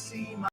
see my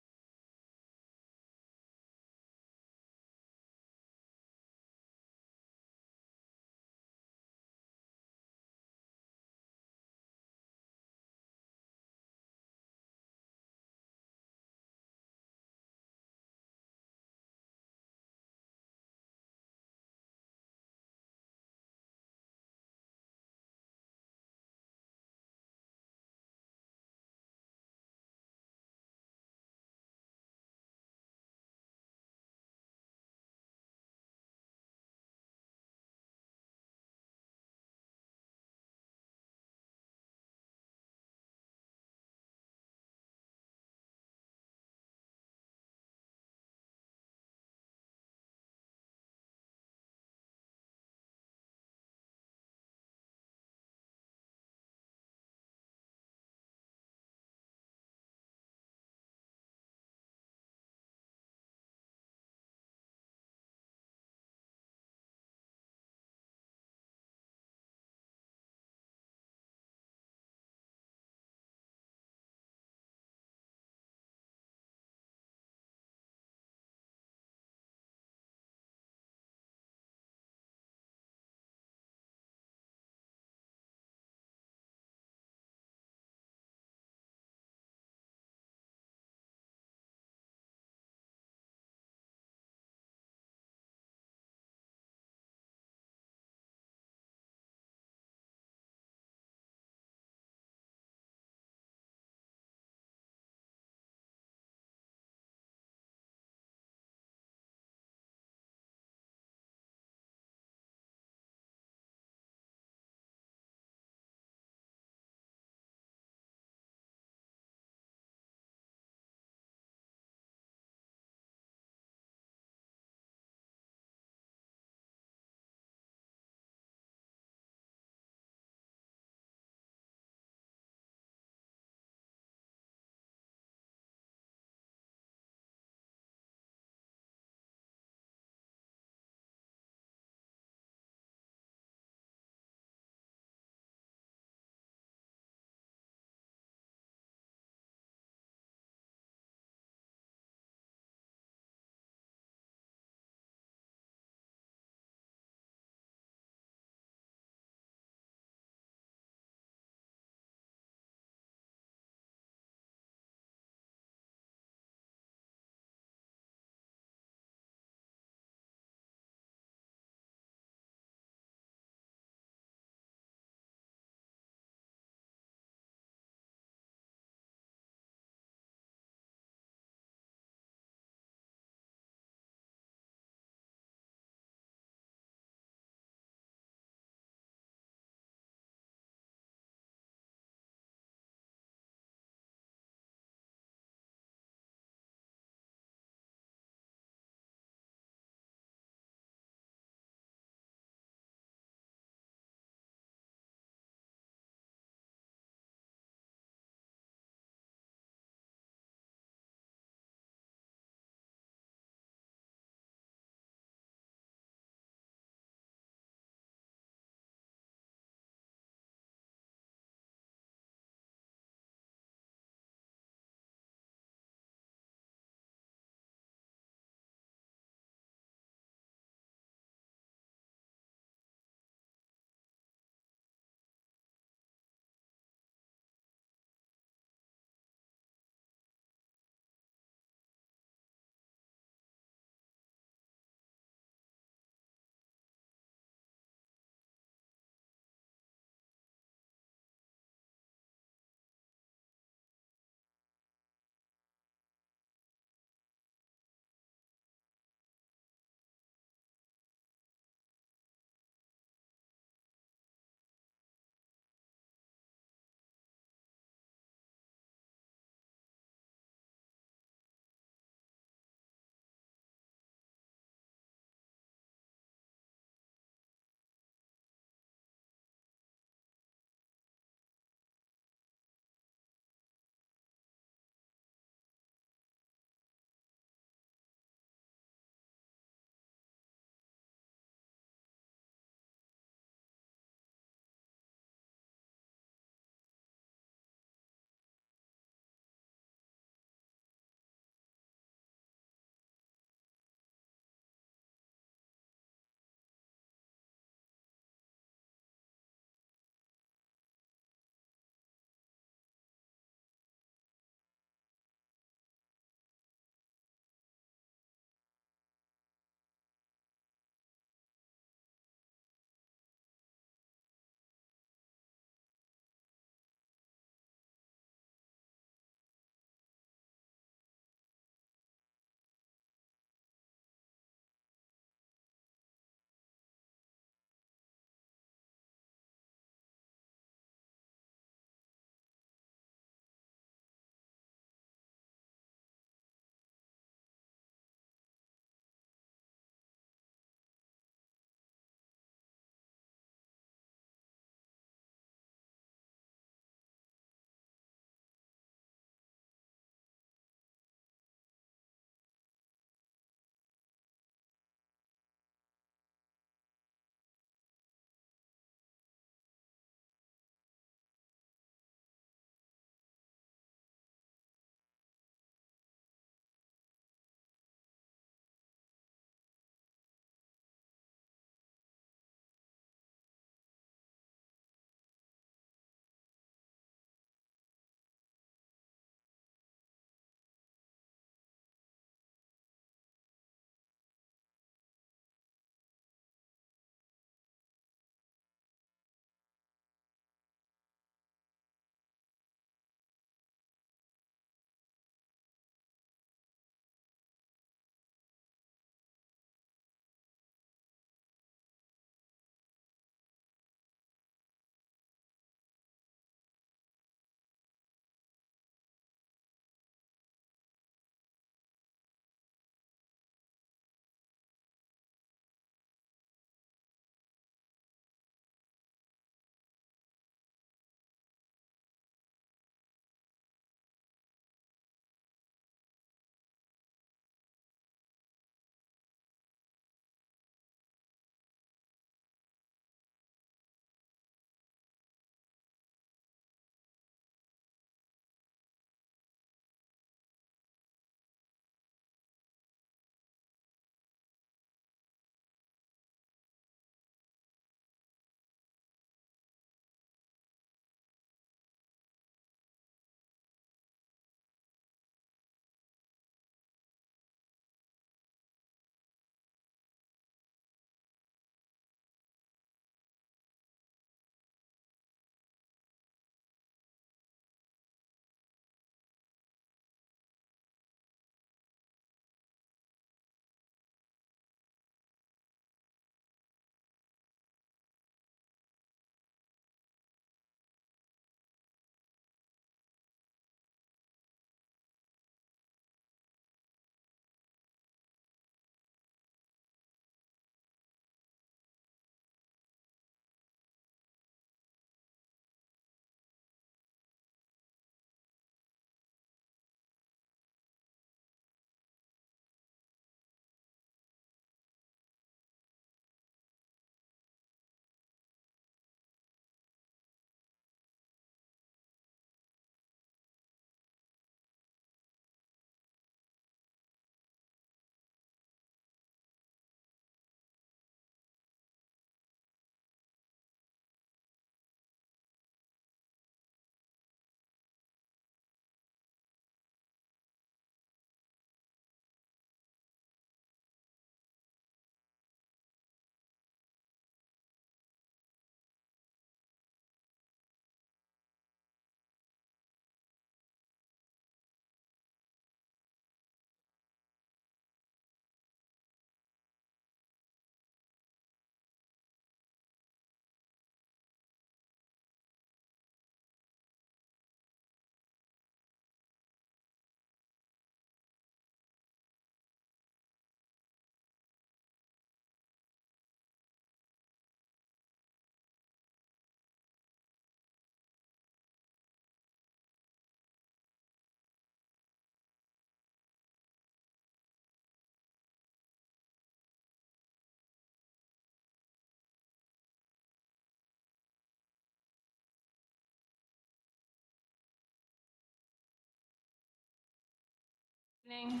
Evening.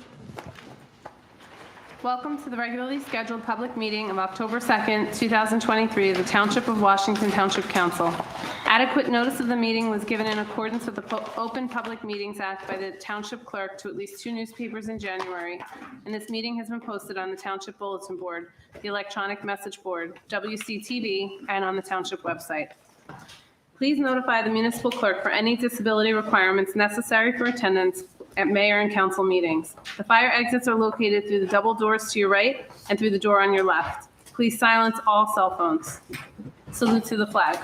Welcome to the regularly scheduled public meeting of October 2nd, 2023 of the Township of Washington Township Council. Adequate notice of the meeting was given in accordance with the Open Public Meetings Act by the Township Clerk to at least 2 newspapers in January, and this meeting has been posted on the Township Bulletin Board, the Electronic Message Board, WCTV, and on the Township website. Please notify the municipal clerk for any disability requirements necessary for attendance at mayor and council meetings. The fire exits are located through the double doors to your right and through the door on your left. Please silence all cell phones. Salute to the flag.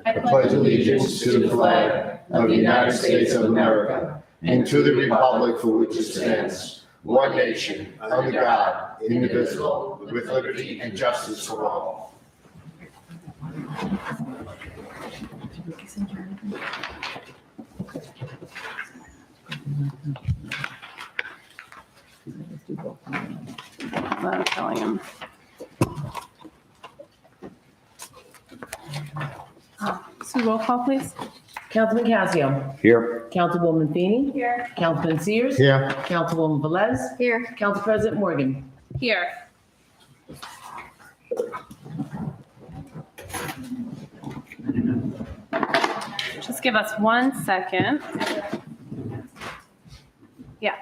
I pledge allegiance to the flag of the United States of America and to the republic for which it stands, one nation, under God, indivisible, with liberty and justice for all. I'm telling him. So roll call, please. Councilman Casio. Here. Councilwoman Feeney. Here. Councilman Sears. Here. Councilwoman Velez. Here. Council President Morgan. Here. Just give us 1 second. Yeah.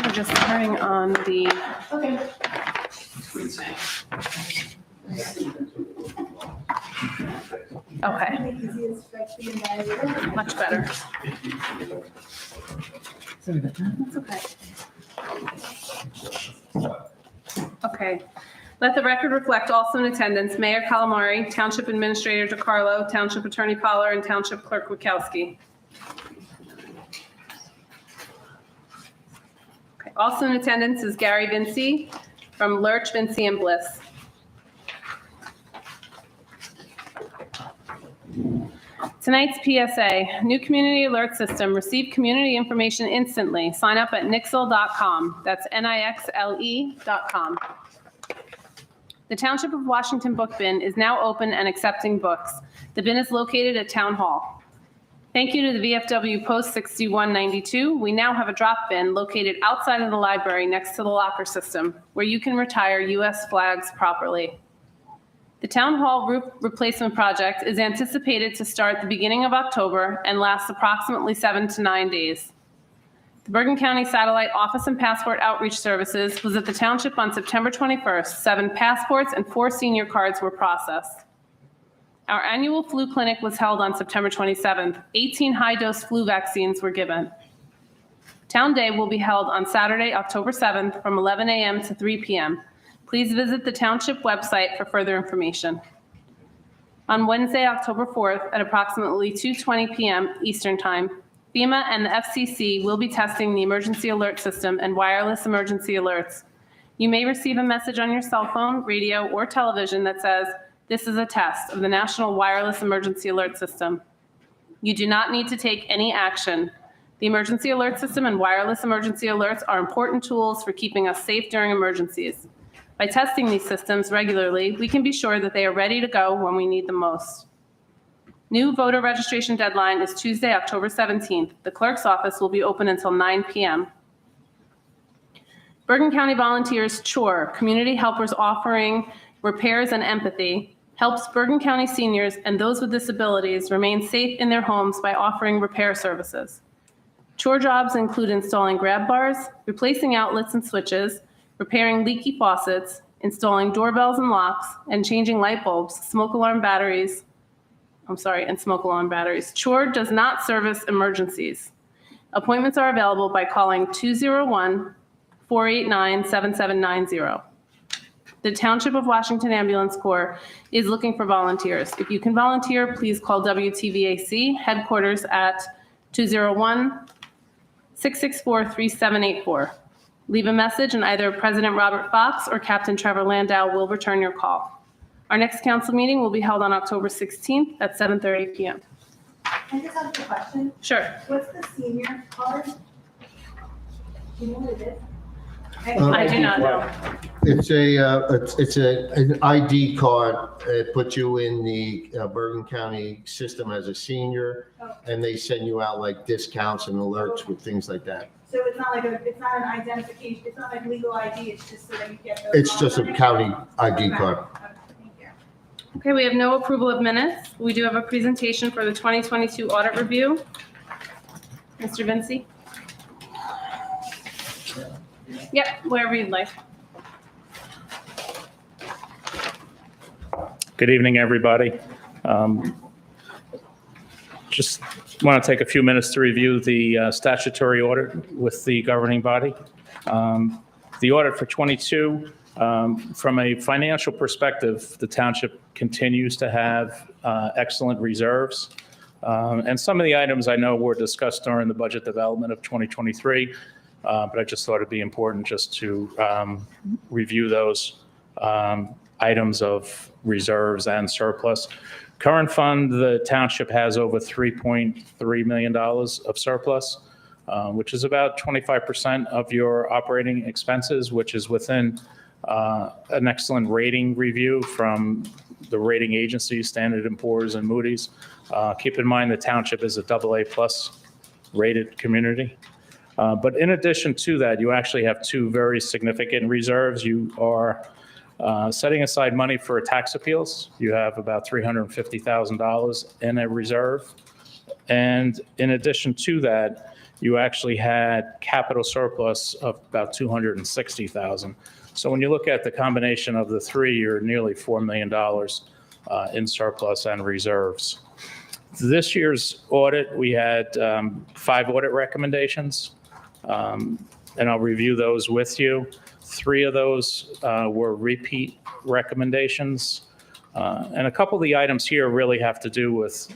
We're just turning on the. Okay. Okay. Much better. Sorry about that. That's okay. Okay. Let the record reflect also in attendance Mayor Calamari, Township Administrator DeCarlo, Township Attorney Poller, and Township Clerk Wachowski. Okay. Also in attendance is Gary Vinci from Lurch, Vinci, and Bliss. Tonight's PSA, new community alert system. Receive community information instantly. Sign up at nixle.com. That's NIXLE.com. The Township of Washington book bin is now open and accepting books. The bin is located at Town Hall. Thank you to the VFW Post 6192. We now have a drop bin located outside of the library next to the locker system where you can retire U.S. flags properly. The Town Hall roof replacement project is anticipated to start the beginning of October and last approximately 7 to 9 days. The Bergen County Satellite Office and Passport Outreach Services was at the Township on September 21st. 7 passports and 4 senior cards were processed. Our annual flu clinic was held on September 27th. 18 high-dose flu vaccines were given. Town Day will be held on Saturday, October 7th from 11 a.m. to 3 p.m. Please visit the Township website for further information. On Wednesday, October 4th at approximately 2:20 p.m. Eastern Time, FEMA and the FCC will be testing the emergency alert system and wireless emergency alerts. You may receive a message on your cell phone, radio, or television that says, "This is a test of the National Wireless Emergency Alert System." You do not need to take any action. The emergency alert system and wireless emergency alerts are important tools for keeping us safe during emergencies. By testing these systems regularly, we can be sure that they are ready to go when we need them most. New voter registration deadline is Tuesday, October 17th. The clerk's office will be open until 9 p.m. Bergen County Volunteers Chore, community helpers offering repairs and empathy, helps Bergen County seniors and those with disabilities remain safe in their homes by offering repair services. Chore jobs include installing grab bars, replacing outlets and switches, repairing leaky faucets, installing doorbells and locks, and changing light bulbs, and smoke alarm batteries. Chore does not service emergencies. Appointments are available by calling 201-489-7790. The Township of Washington Ambulance Corps is looking for volunteers. If you can volunteer, please call WTVAC headquarters at 201-664-3784. Leave a message and either President Robert Fox or Captain Trevor Landau will return your call. Our next council meeting will be held on October 16th at 7:30 p.m. I just have a question. Sure. What's the senior card? Do you know what it is? I do not know. It's an ID card. It puts you in the Bergen County system as a senior, and they send you out like discounts and alerts with things like that. So it's not it's not an identification, it's not like legal ID, it's just so that you get those. It's just a county ID Okay. card. Okay, thank you. Okay, we have no approval of minutes. We do have a presentation for the 2022 audit review. Mr. Vinci? Yep, wherever you'd like. Good evening, everybody. Just want to take a few minutes to review the statutory audit with the governing body. The audit for 22, from a financial perspective, the township continues to have excellent reserves. And some of the items I know were discussed during the budget development of 2023, but I just thought it'd be important just to review those items of reserves and surplus. Current fund, the township has over $3.3 million of surplus, which is about 25% of your operating expenses, which is within an excellent rating review from the rating agencies, Standard & Poor's and Moody's. Keep in mind the township is a AA+ rated community. But in addition to that, you actually have two very significant reserves. You are setting aside money for tax appeals. You have about $350,000 in a reserve. And in addition to that, you actually had capital surplus of about $260,000. So when you look at the combination of the three, you're nearly $4 million in surplus and reserves. This year's audit, we had 5 audit recommendations, and I'll review those with you. 3 of those were repeat recommendations. And a couple of the items here really have to do with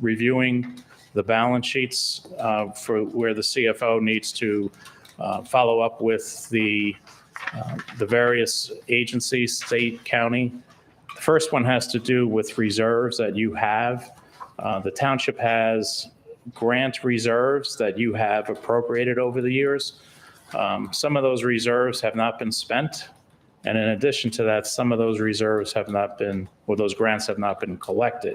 reviewing the balance sheets for where the CFO needs to follow up with the various agencies, state, county. The first one has to do with reserves that you have. The township has grant reserves that you have appropriated over the years. Some of those reserves have not been spent. And in addition to that, some of those reserves have not been, or those grants have not been collected.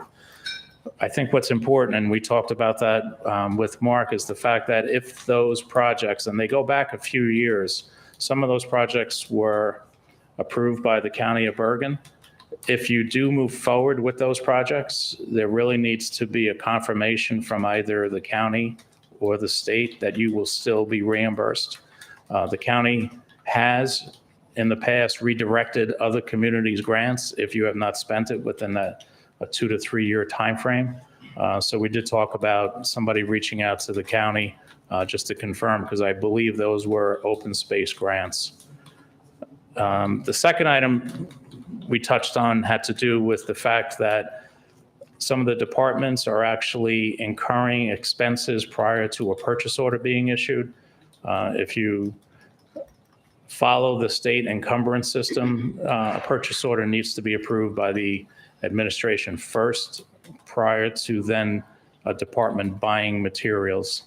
I think what's important, and we talked about that with Mark, is the fact that if those projects, and they go back a few years, some of those projects were approved by the County of Bergen. If you do move forward with those projects, there really needs to be a confirmation from either the county or the state that you will still be reimbursed. The county has, in the past, redirected other communities' grants if you have not spent it within a 2 to 3 year timeframe. So we did talk about somebody reaching out to the county just to confirm, because I believe those were open space grants. The second item we touched on had to do with the fact that some of the departments are actually incurring expenses prior to a purchase order being issued. If you follow the state encumbrance system, a purchase order needs to be approved by the administration first prior to then a department buying materials.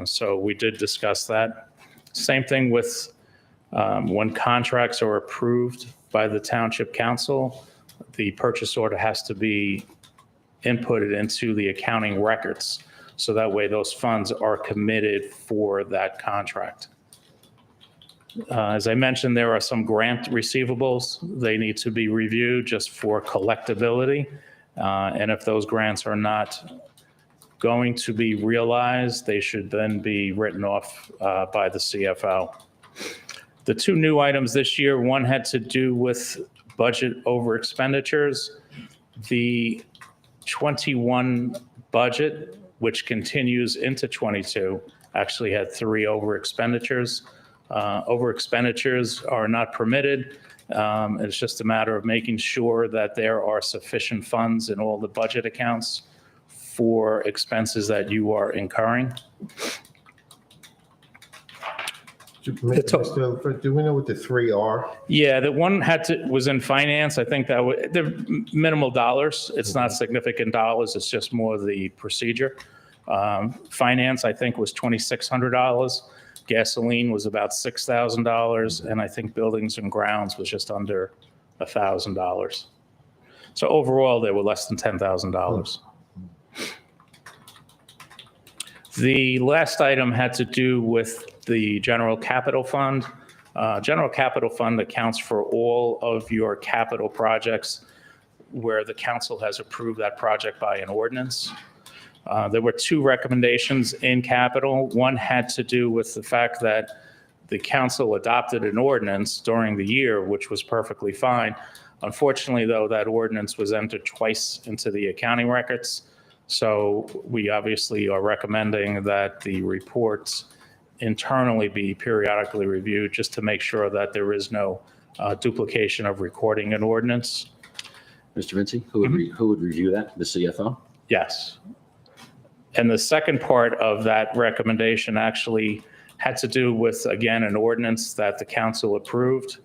So we did discuss that. Same thing with when contracts are approved by the township council, the purchase order has to be inputted into the accounting records. So that way those funds are committed for that contract. As I mentioned, there are some grant receivables. They need to be reviewed just for collectability. And if those grants are not going to be realized, they should then be written off by the CFO. The 2 new items this year, one had to do with budget over expenditures. The 21 budget, which continues into 22, actually had 3 over expenditures. Over expenditures are not permitted. It's just a matter of making sure that there are sufficient funds in all the budget accounts for expenses that you are incurring. Do we know what the 3 are? Yeah, the one was in finance. I think that they're minimal dollars. It's not significant dollars. It's just more the procedure. Finance, I think, was $2,600. Gasoline was about $6,000, and I think buildings and grounds was just under $1,000. So overall, they were less than $10,000. The last item had to do with the general capital fund. General capital fund accounts for all of your capital projects where the council has approved that project by an ordinance. There were two recommendations in capital. One had to do with the fact that the council adopted an ordinance during the year, which was perfectly fine. Unfortunately, though, that ordinance was entered twice into the accounting records. So we obviously are recommending that the reports internally be periodically reviewed just to make sure that there is no duplication of recording an ordinance. Mr. Vinci, who would review that? The CFO? Yes. And the second part of that recommendation actually had to do with, again, an ordinance that the council approved.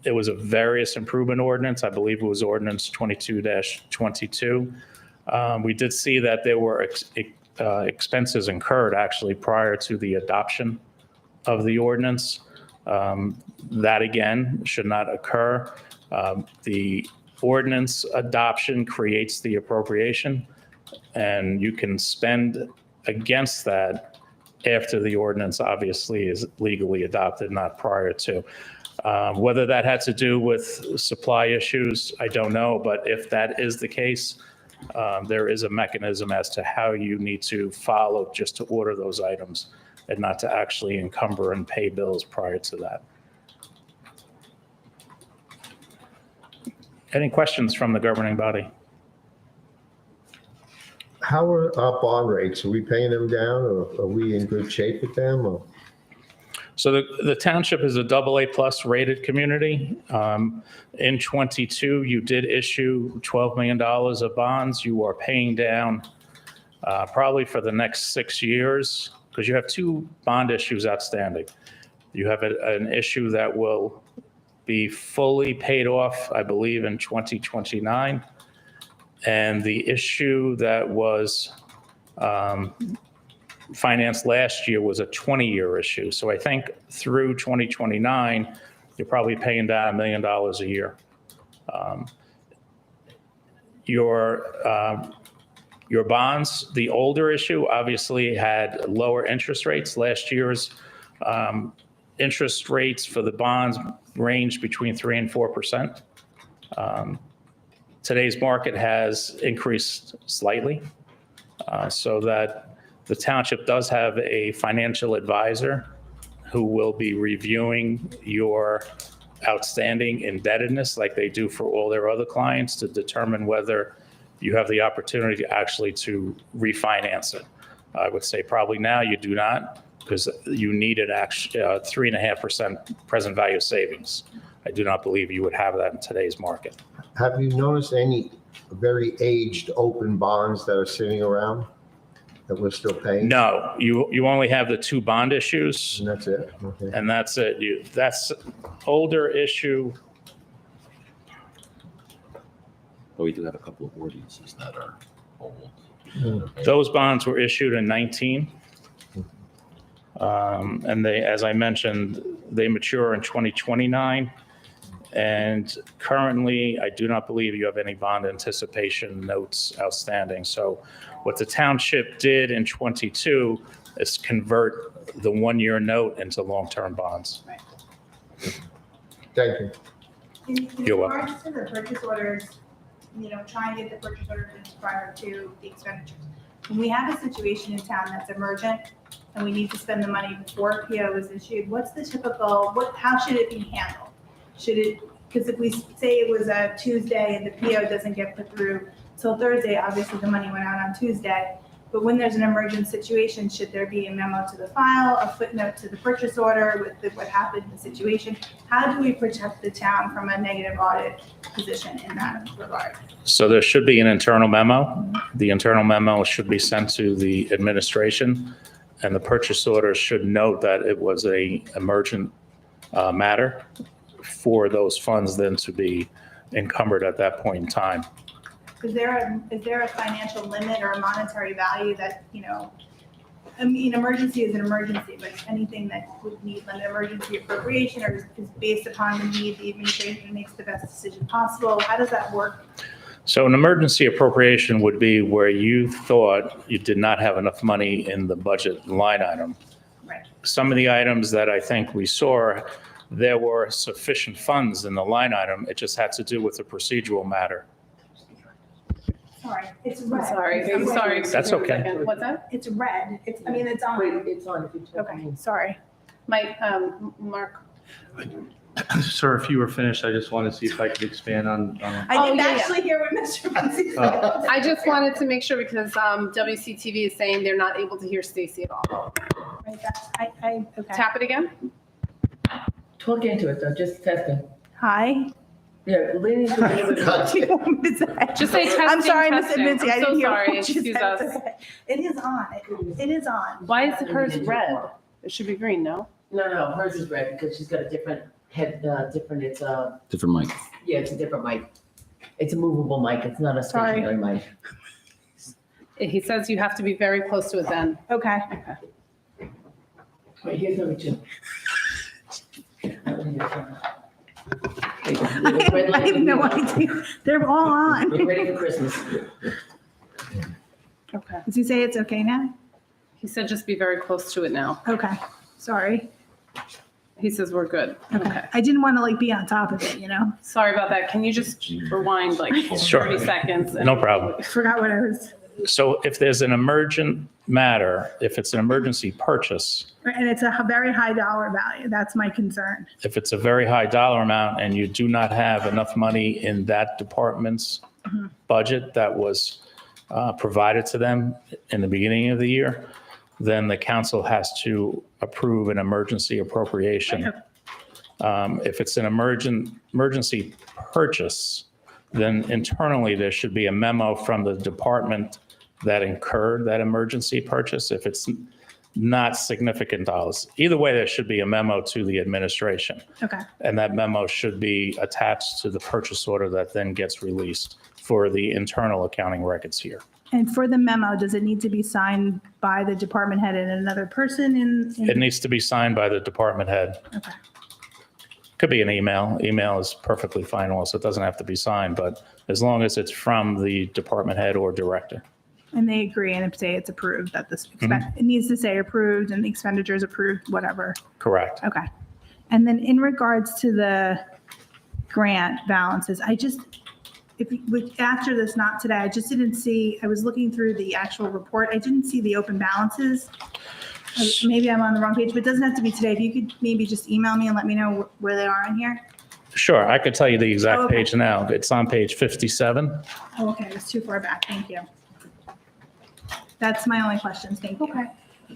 It was a various improvement ordinance. I believe it was ordinance 22-22. We did see that there were expenses incurred actually prior to the adoption of the ordinance. That again should not occur. The ordinance adoption creates the appropriation, and you can spend against that after the ordinance obviously is legally adopted, not prior to. Whether that had to do with supply issues, I don't know, but if that is the case, there is a mechanism as to how you need to follow just to order those items and not to actually encumber and pay bills prior to that. Any questions from the governing body? How are our bond rates? Are we paying them down, or are we in good shape with them? Or? So the township is a AA+ rated community. In 22, you did issue $12 million of bonds. You are paying down probably for the next 6 years, because you have two bond issues outstanding. You have an issue that will be fully paid off, I believe, in 2029. And the issue that was financed last year was a 20-year issue. So I think through 2029, you're probably paying down $1 million a year. Your bonds, the older issue, obviously had lower interest rates. Last year's interest rates for the bonds ranged between 3% and 4%. Today's market has increased slightly, so that the township does have a financial advisor who will be reviewing your outstanding indebtedness like they do for all their other clients to determine whether you have the opportunity to refinance it. I would say probably now you do not, because you need an 3.5% present value savings. I do not believe you would have that in today's market. Have you noticed any very aged open bonds that are sitting around that we're still paying? No, you only have the two bond issues, And that's it? Okay. and that's it. That's older issue. But we do have a couple of ordinances that are old. Those bonds were issued in 19. And they, as I mentioned, they mature in 2029. And currently, I do not believe you have any bond anticipation notes outstanding. So what the township did in 22 is convert the 1-year note into long-term bonds. Thank you. In You're welcome. regards to the purchase orders, try and get the purchase orders prior to the expenditures. When we have a situation in town that's emergent and we need to spend the money before PO is issued, what's the typical, how should it be handled? Because if we say it was a Tuesday and the PO doesn't get put through till Thursday, obviously the money went out on Tuesday. But when there's an emergent situation, should there be a memo to the file, a footnote to the purchase order with what happened in the situation? How do we protect the town from a negative audit position in that regard? So there should be an internal memo. The internal memo should be sent to the administration, and the purchase order should note that it was a emergent matter for those funds then to be encumbered at that point in time. Is there a financial limit or a monetary value that, I mean, emergency is an emergency, but anything that would need an emergency appropriation or is based upon the need, the administration makes the best decision possible. How does that work? So an emergency appropriation would be where you thought you did not have enough money in the budget line item. Right. Some of the items that I think we saw, there were sufficient funds in the line item. It just had to do with the procedural matter. Sorry, it's I'm red. sorry, I'm sorry. That's okay. What's that? It's red. It's, I mean, it's on. It's on if you took Okay, sorry. Mike, Mark. Sir, if you were finished, I just wanted to see if I could expand on. I Oh, didn't yeah, yeah. actually hear what Mr. Muncy said. I just wanted to make sure because WCTV is saying they're not able to hear Stacy at all. Right, okay. Tap it again. Talk into it though, just testing. Hi. Yeah, Lenny. What do you want me to say? Just say testing, I'm sorry, Ms. testing. Mincy, I I'm so didn't hear sorry, what you excuse said. us. It is on. It is on. Why is hers red? It should be green, no? No, hers is red because she's got a different head, it's Different mic. yeah, it's a different mic. It's a movable mic, it's not a Sorry. stationary mic. He says you have to be very close to it then. Okay. Wait, here's number 2. I have no idea. They're all on. Get ready for Christmas. Okay. Does he say it's okay now? He said just be very close to it now. Okay, sorry. He says we're good. Okay. I didn't want to like be on top of it, you know? Sorry about that. Can you just rewind like Sure. 30 seconds? No problem. I forgot what I was, So if there's an emergent matter, if it's an emergency purchase, and it's a very high dollar value. That's my concern. if it's a very high dollar amount and you do not have enough money in that department's budget that was provided to them in the beginning of the year, then the council has to approve an emergency appropriation. If it's an emergency purchase, then internally there should be a memo from the department that incurred that emergency purchase. If it's not significant dollars, either way, there should be a memo to the administration. Okay, And that memo should be attached to the purchase order that then gets released for the internal accounting records here. and for the memo, does it need to be signed by the department head and another person in? It needs to be signed by the department head. Okay, Could be an email. Email is perfectly fine also. It doesn't have to be signed, but as long as it's from the department head or director. and they agree and say it's approved, that this, it needs to say approved and the expenditure is approved, whatever. Correct. Okay. And then in regards to the grant balances, I just, after this, not today, I just didn't see, I was looking through the actual report. I didn't see the open balances. Maybe I'm on the wrong page, but it doesn't have to be today. If you could maybe just email me and let me know where they are in here. Sure, I could tell you the Oh, exact okay. page now. It's on page 57. Oh, okay, it's too far back. Thank you. That's my only questions. Thank you. Okay.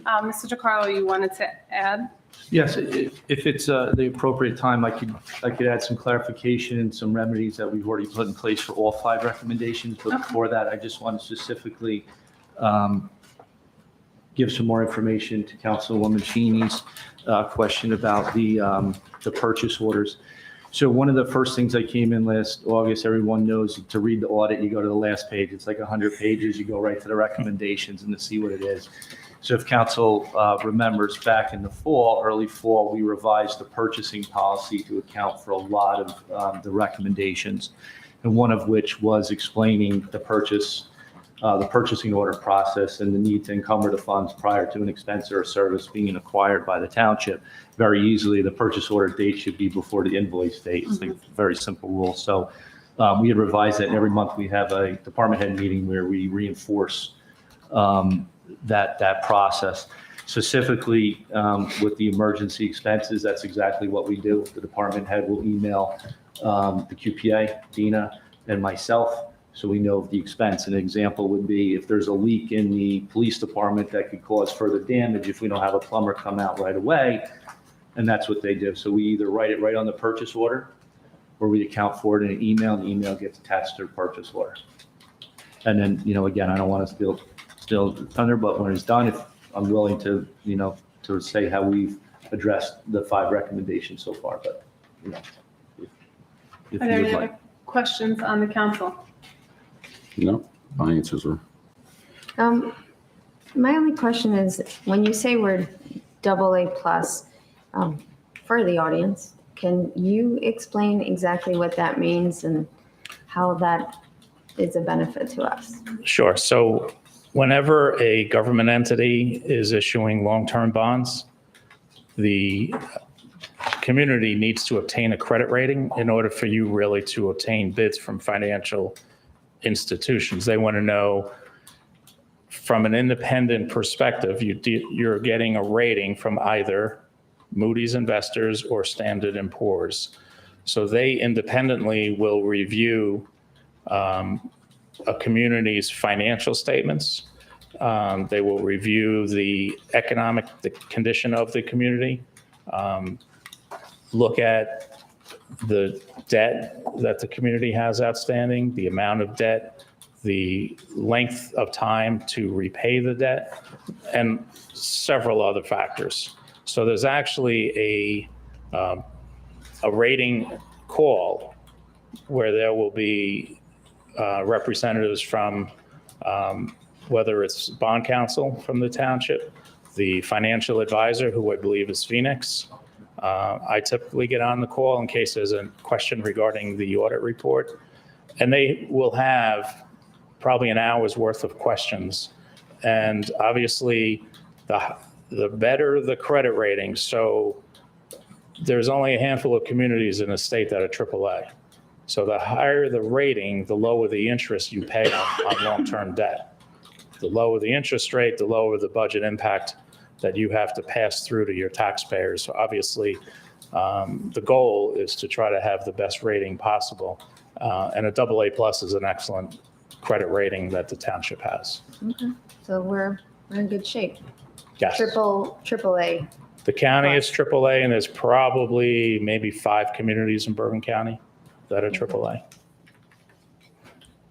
Mr. DeCarlo, you wanted to add? Yes, if it's the appropriate time, I could add some clarification and some remedies that we've already put in place for all 5 recommendations. But before that, I just want to specifically give some more information to Councilwoman Feeney's question about the purchase orders. So one of the first things I came in last August, everyone knows to read the audit, you go to the last page. It's like 100 pages. You go right to the recommendations and to see what it is. So if council remembers, back in the fall, early fall, we revised the purchasing policy to account for a lot of the recommendations, and one of which was explaining the purchasing order process and the need to encumber the funds prior to an expense or a service being acquired by the township. Very easily, the purchase order date should be before the invoice date. It's a very simple rule. So we had revised that, and every month we have a department head meeting where we reinforce that process. Specifically with the emergency expenses, that's exactly what we do. The department head will email the QPA, Dina, and myself, so we know of the expense. An example would be if there's a leak in the police department that could cause further damage if we don't have a plumber come out right away, and that's what they do. So we either write it right on the purchase order, or we account for it in an email, and the email gets attached to the purchase order. And then, again, I don't want to steal thunder, but when it's done, if I'm willing to, to say how we've addressed the 5 recommendations so far, but, if Are you there would any like. other questions on the council? No, my answers were. My only question is, when you say we're AA+, for the audience, can you explain exactly what that means and how that is a benefit to us? Sure. So whenever a government entity is issuing long-term bonds, the community needs to obtain a credit rating in order for you really to obtain bids from financial institutions. They want to know from an independent perspective, you're getting a rating from either Moody's Investors or Standard & Poor's. So they independently will review a community's financial statements. They will review the condition of the community, look at the debt that the community has outstanding, the amount of debt, the length of time to repay the debt, and several other factors. So there's actually a rating call where there will be representatives from whether it's bond counsel from the township, the financial advisor, who I believe is Phoenix. I typically get on the call in case there's a question regarding the audit report, and they will have probably an hour's worth of questions. And obviously, the better the credit rating. So there's only a handful of communities in the state that are AAA. So the higher the rating, the lower the interest you pay on long-term debt. The lower the interest rate, the lower the budget impact that you have to pass through to your taxpayers. So obviously, the goal is to try to have the best rating possible. And a AA+ is an excellent credit rating that the township has. Okay, so we're in good shape. Yes. AAA. The county is AAA, and there's probably maybe 5 communities in Bergen County that are AAA.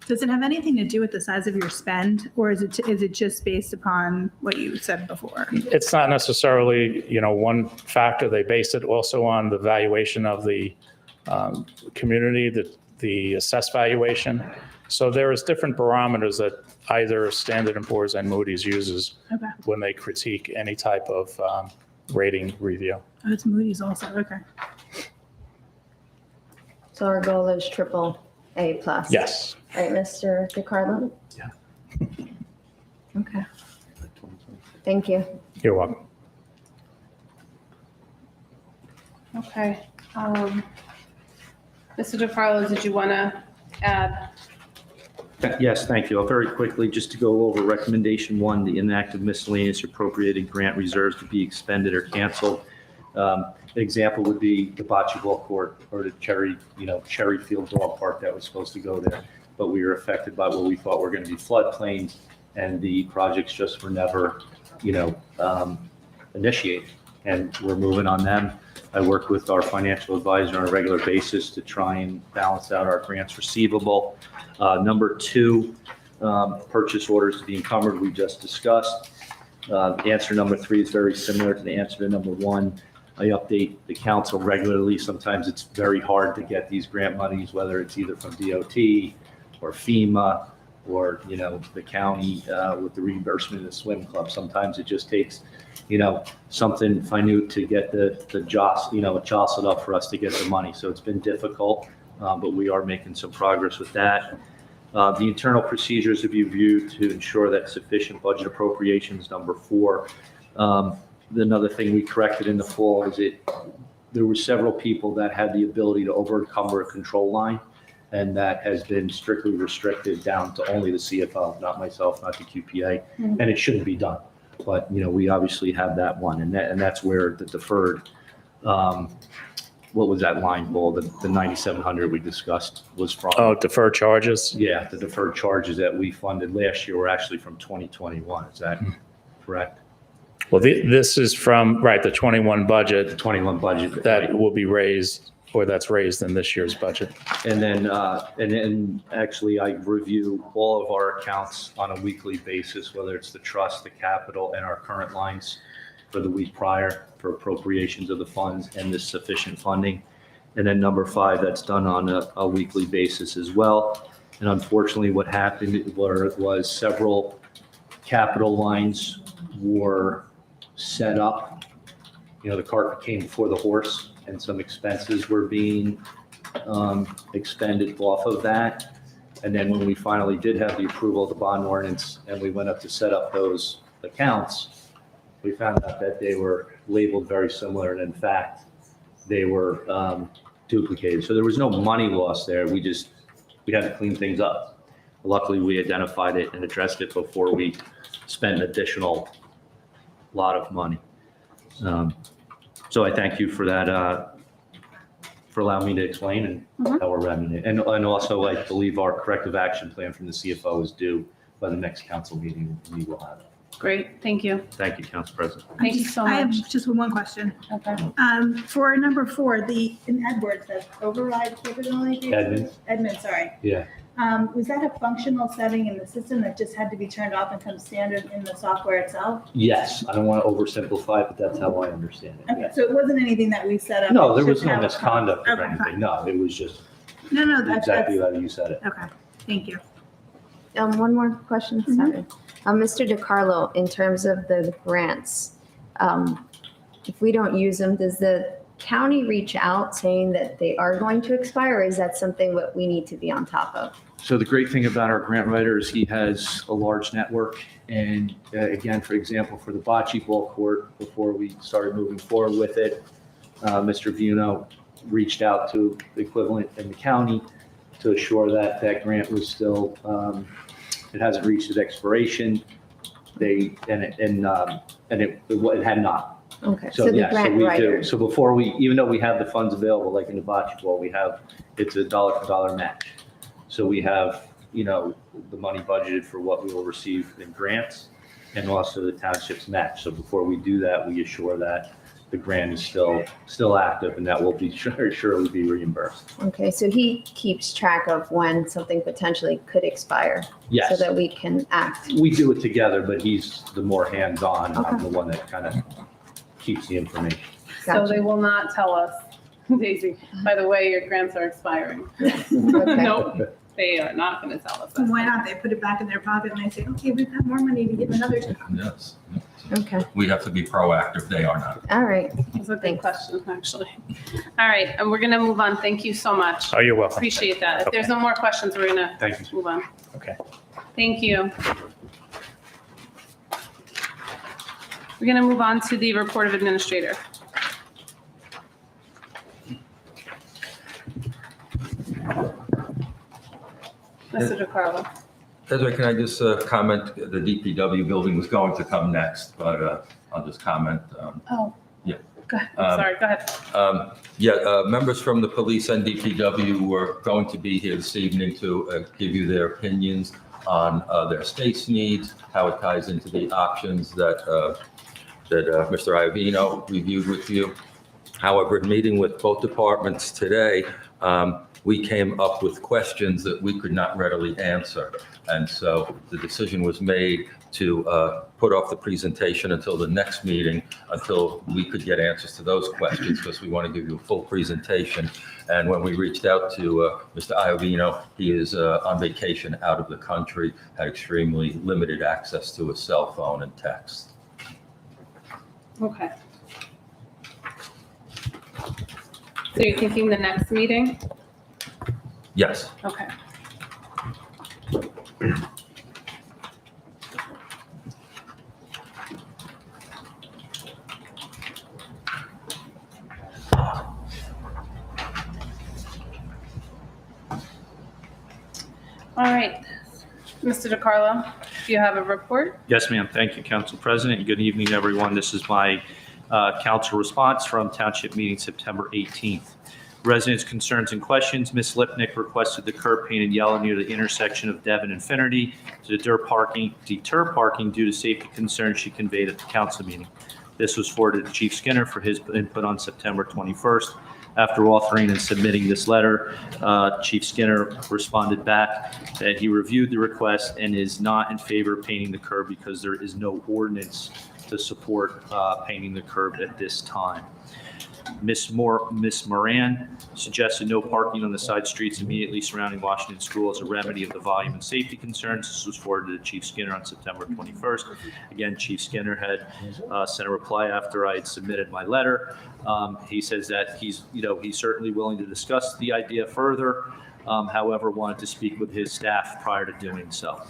Does it have anything to do with the size of your spend, or is it just based upon what you said before? It's not necessarily, one factor. They base it also on the valuation of the community, the assessed valuation. So there is different barometers that either Standard & Poor's and Moody's uses when they critique any type of rating review. Oh, it's Moody's also, okay. So our goal is AAA+. Yes. Right, Mr. DeCarlo? Yeah. Okay. Thank you. You're welcome. Okay. Mr. DeCarlo, did you want to add? Yes, thank you. I'll very quickly, just to go over recommendation 1, the inactive miscellaneous appropriated grant reserves to be expended or canceled. An example would be the bocce ball court or the Cherry Field Dog Park that was supposed to go there. But we were affected by what we thought were going to be floodplains, and the projects just were never, initiated. And we're moving on them. I work with our financial advisor on a regular basis to try and balance out our grants receivable. Number 2, purchase orders to be encumbered, we just discussed. Answer number 3 is very similar to the answer to number 1. I update the council regularly. Sometimes it's very hard to get these grant monies, whether it's either from DOT or FEMA or, the county with the reimbursement of the swim club. Sometimes it just takes, something minute to get the jostled up for us to get the money. So it's been difficult, but we are making some progress with that. The internal procedures have been reviewed to ensure that sufficient budget appropriations, number 4. Another thing we corrected in the fall is there were several people that had the ability to over encumber a control line, and that has been strictly restricted down to only the CFO, not myself, not the QPA, and it shouldn't be done. But, we obviously have that one, and that's where the deferred, what was that line, Bull? The 9,700 we discussed was from. Oh, deferred charges? Yeah, the deferred charges that we funded last year were actually from 2021. Is that correct? Well, this is from, the 21 budget. The 21 budget. That will be raised, or that's raised in this year's budget. And then actually I review all of our accounts on a weekly basis, whether it's the trust, the capital, and our current lines for the week prior for appropriations of the funds and the sufficient funding. And then number 5, that's done on a weekly basis as well. And unfortunately, what happened was several capital lines were set up. You know, the cart came before the horse, and some expenses were being expended off of that. And then when we finally did have the approval of the bond ordinance and we went up to set up those accounts, we found out that they were labeled very similar, and in fact, they were duplicated. So there was no money loss there. We had to clean things up. Luckily, we identified it and addressed it before we spent an additional lot of money. So I thank you for that, for allowing me to explain and how we're remedying it. And also, I believe our corrective action plan from the CFO is due by the next council meeting. We will have it. Great, thank you. Thank you, Council President. Thank you so I have much. just one question. Okay. For number 4, in Edwards, the override capability. Edmund, sorry. Yeah. Was that a functional setting in the system that just had to be turned off and come standard in the software itself? Yes, I don't want to oversimplify it, but that's how I understand it. Okay, Yeah. so it wasn't anything that we set up? No, it there was just no how it misconduct comes. or Okay, anything. fine. No, it was just No, that's exactly how you said it. okay. Thank you. One more question, sorry. Mr. DiCarlo, in terms of the grants, if we don't use them, does the county reach out saying that they are going to expire, or is that something that we need to be on top of? So the great thing about our grant writer is he has a large network. And again, for example, for the bocce ball court, before we started moving forward with it, Mr. Vuno reached out to the equivalent in the county to assure that that grant was still, it hasn't reached its expiration. It had not. Okay, So so the yeah, so grant we do. writer. So before even though we have the funds available, like in the bocce ball, it's a dollar for dollar match. So we have, the money budgeted for what we will receive in grants and also the township's match. So before we do that, we assure that the grant is still active and that will be surely be reimbursed. Okay, so he keeps track of when something potentially could expire. Yes. So that we can act. We do it together, but he's the more hands-on. I'm Okay. the one that kind of keeps the information. So Gotcha. they will not tell us, Daisy, by the way, your grants are expiring. Okay. Nope, they are not going to tell us. Why not? They put it back in their pocket and they say, okay, we've got more money to give another job. Yes. Okay, We have to be proactive. They are not. all right. That's a good Thanks. question, actually. All right, and we're going to move on. Thank you so much. Oh, you're welcome. Appreciate that. If there's no more questions, we're going to Thank you. move on. Okay. Thank you. We're going to move on to the report of administrator. Mr. DeCarlo. Desiree, can I just comment? The DPW building was going to come next, but I'll just comment. Oh. Yeah. Go ahead. I'm sorry, go ahead. Members from the police and DPW were going to be here this evening to give you their opinions on their space needs, how it ties into the options that Mr. Iovino reviewed with you. However, in meeting with both departments today, we came up with questions that we could not readily answer. And so the decision was made to put off the presentation until the next meeting, until we could get answers to those questions, because we want to give you a full presentation. And when we reached out to Mr. Iovino, he is on vacation out of the country, had extremely limited access to his cell phone and text. Okay. So you're thinking the next meeting? Yes. Okay. All right. Mr. DeCarlo, do you have a report? Yes, ma'am. Thank you, Council President. Good evening, everyone. This is my council response from Township meeting September 18th. Residents' concerns and questions. Ms. Lipnick requested the curb painted yellow near the intersection of Devon and Finnerty to deter parking due to safety concerns she conveyed at the council meeting. This was forwarded to Chief Skinner for his input on September 21st. After authoring and submitting this letter, Chief Skinner responded back that he reviewed the request and is not in favor of painting the curb because there is no ordinance to support painting the curb at this time. Miss Moran suggested no parking on the side streets immediately surrounding Washington School as a remedy of the volume and safety concerns. This was forwarded to Chief Skinner on September 21st. Again, Chief Skinner had sent a reply after I had submitted my letter. He says that he's certainly willing to discuss the idea further. However, wanted to speak with his staff prior to doing so.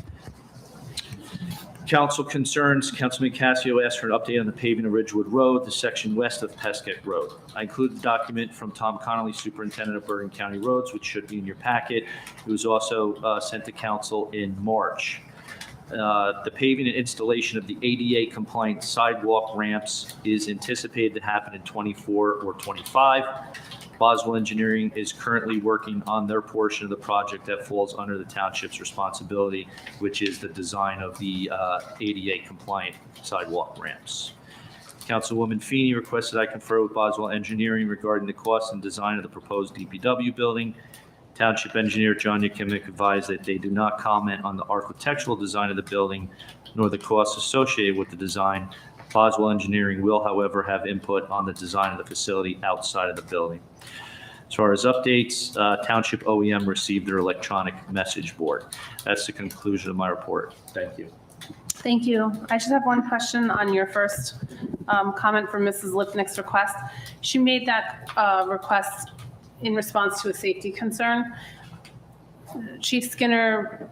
Council concerns, Councilman Casio asked for an update on the paving of Ridgewood Road, the section west of Pesquet Road. I included the document from Tom Connolly, Superintendent of Bergen County Roads, which should be in your packet. It was also sent to council in March. The paving and installation of the ADA compliant sidewalk ramps is anticipated to happen in 24 or 25. Boswell Engineering is currently working on their portion of the project that falls under the township's responsibility, which is the design of the ADA compliant sidewalk ramps. Councilwoman Feeney requested I confer with Boswell Engineering regarding the cost and design of the proposed DPW building. Township Engineer John Yakimic advised that they do not comment on the architectural design of the building nor the costs associated with the design. Boswell Engineering will, however, have input on the design of the facility outside of the building. As far as updates, Township OEM received their electronic message board. That's the conclusion of my report. Thank you. Thank you. I just have one question on your first comment from Mrs. Lipnick's request. She made that request in response to a safety concern. Chief Skinner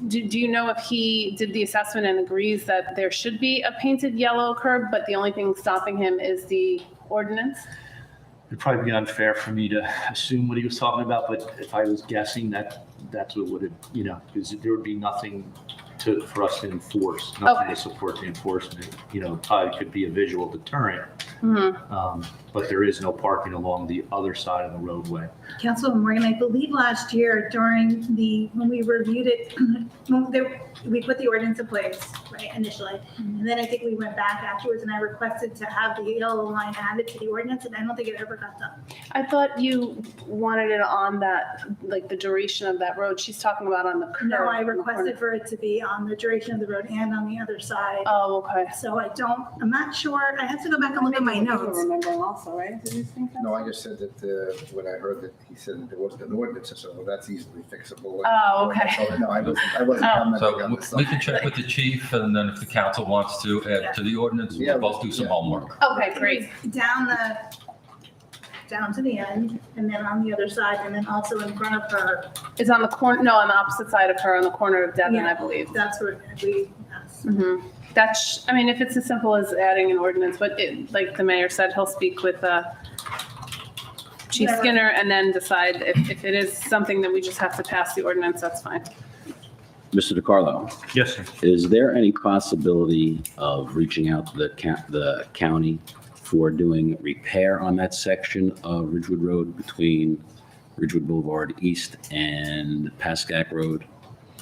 do you know if he did the assessment and agrees that there should be a painted yellow curb, but the only thing stopping him is the ordinance? It'd probably be unfair for me to assume what he was talking about, but if I was guessing, that's what would have, because there would be nothing for us to enforce, nothing to support the enforcement. Probably could be a visual deterrent, but there is no parking along the other side of the roadway. Councilwoman Morgan, I believe last year when we reviewed it, we put the ordinance in place, right, initially. And then I think we went back afterwards and I requested to have the yellow line added to the ordinance, and I don't think it ever got done. I thought you wanted it on that, like the duration of that road. She's talking about on the curb. No, I requested for it to be on the duration of the road and on the other side. Oh, okay. So I'm not sure. I have to go back and look at my notes. Remembering also, right? Did you think that? No, I just said that when I heard that he said that there wasn't an ordinance, I said, well, that's easily fixable. Oh, okay. So, no, I wasn't commenting So on this. we can check with the chief, and then if the council wants to add to the ordinance, Yeah, we'll both do some homework. Okay, great. Down to the end, and then on the other side, and then also in front of her. It's on the corner, no, on the opposite side of her, on the corner of Devon, Yeah. I believe. That's what we asked. Mm-hmm. If it's as simple as adding an ordinance, but like the mayor said, he'll speak with Chief Whatever. Skinner and then decide if it is something that we just have to pass the ordinance, that's fine. Mr. DeCarlo, Yes, sir. is there any possibility of reaching out to the county for doing repair on that section of Ridgewood Road between Ridgewood Boulevard East and Pascack Road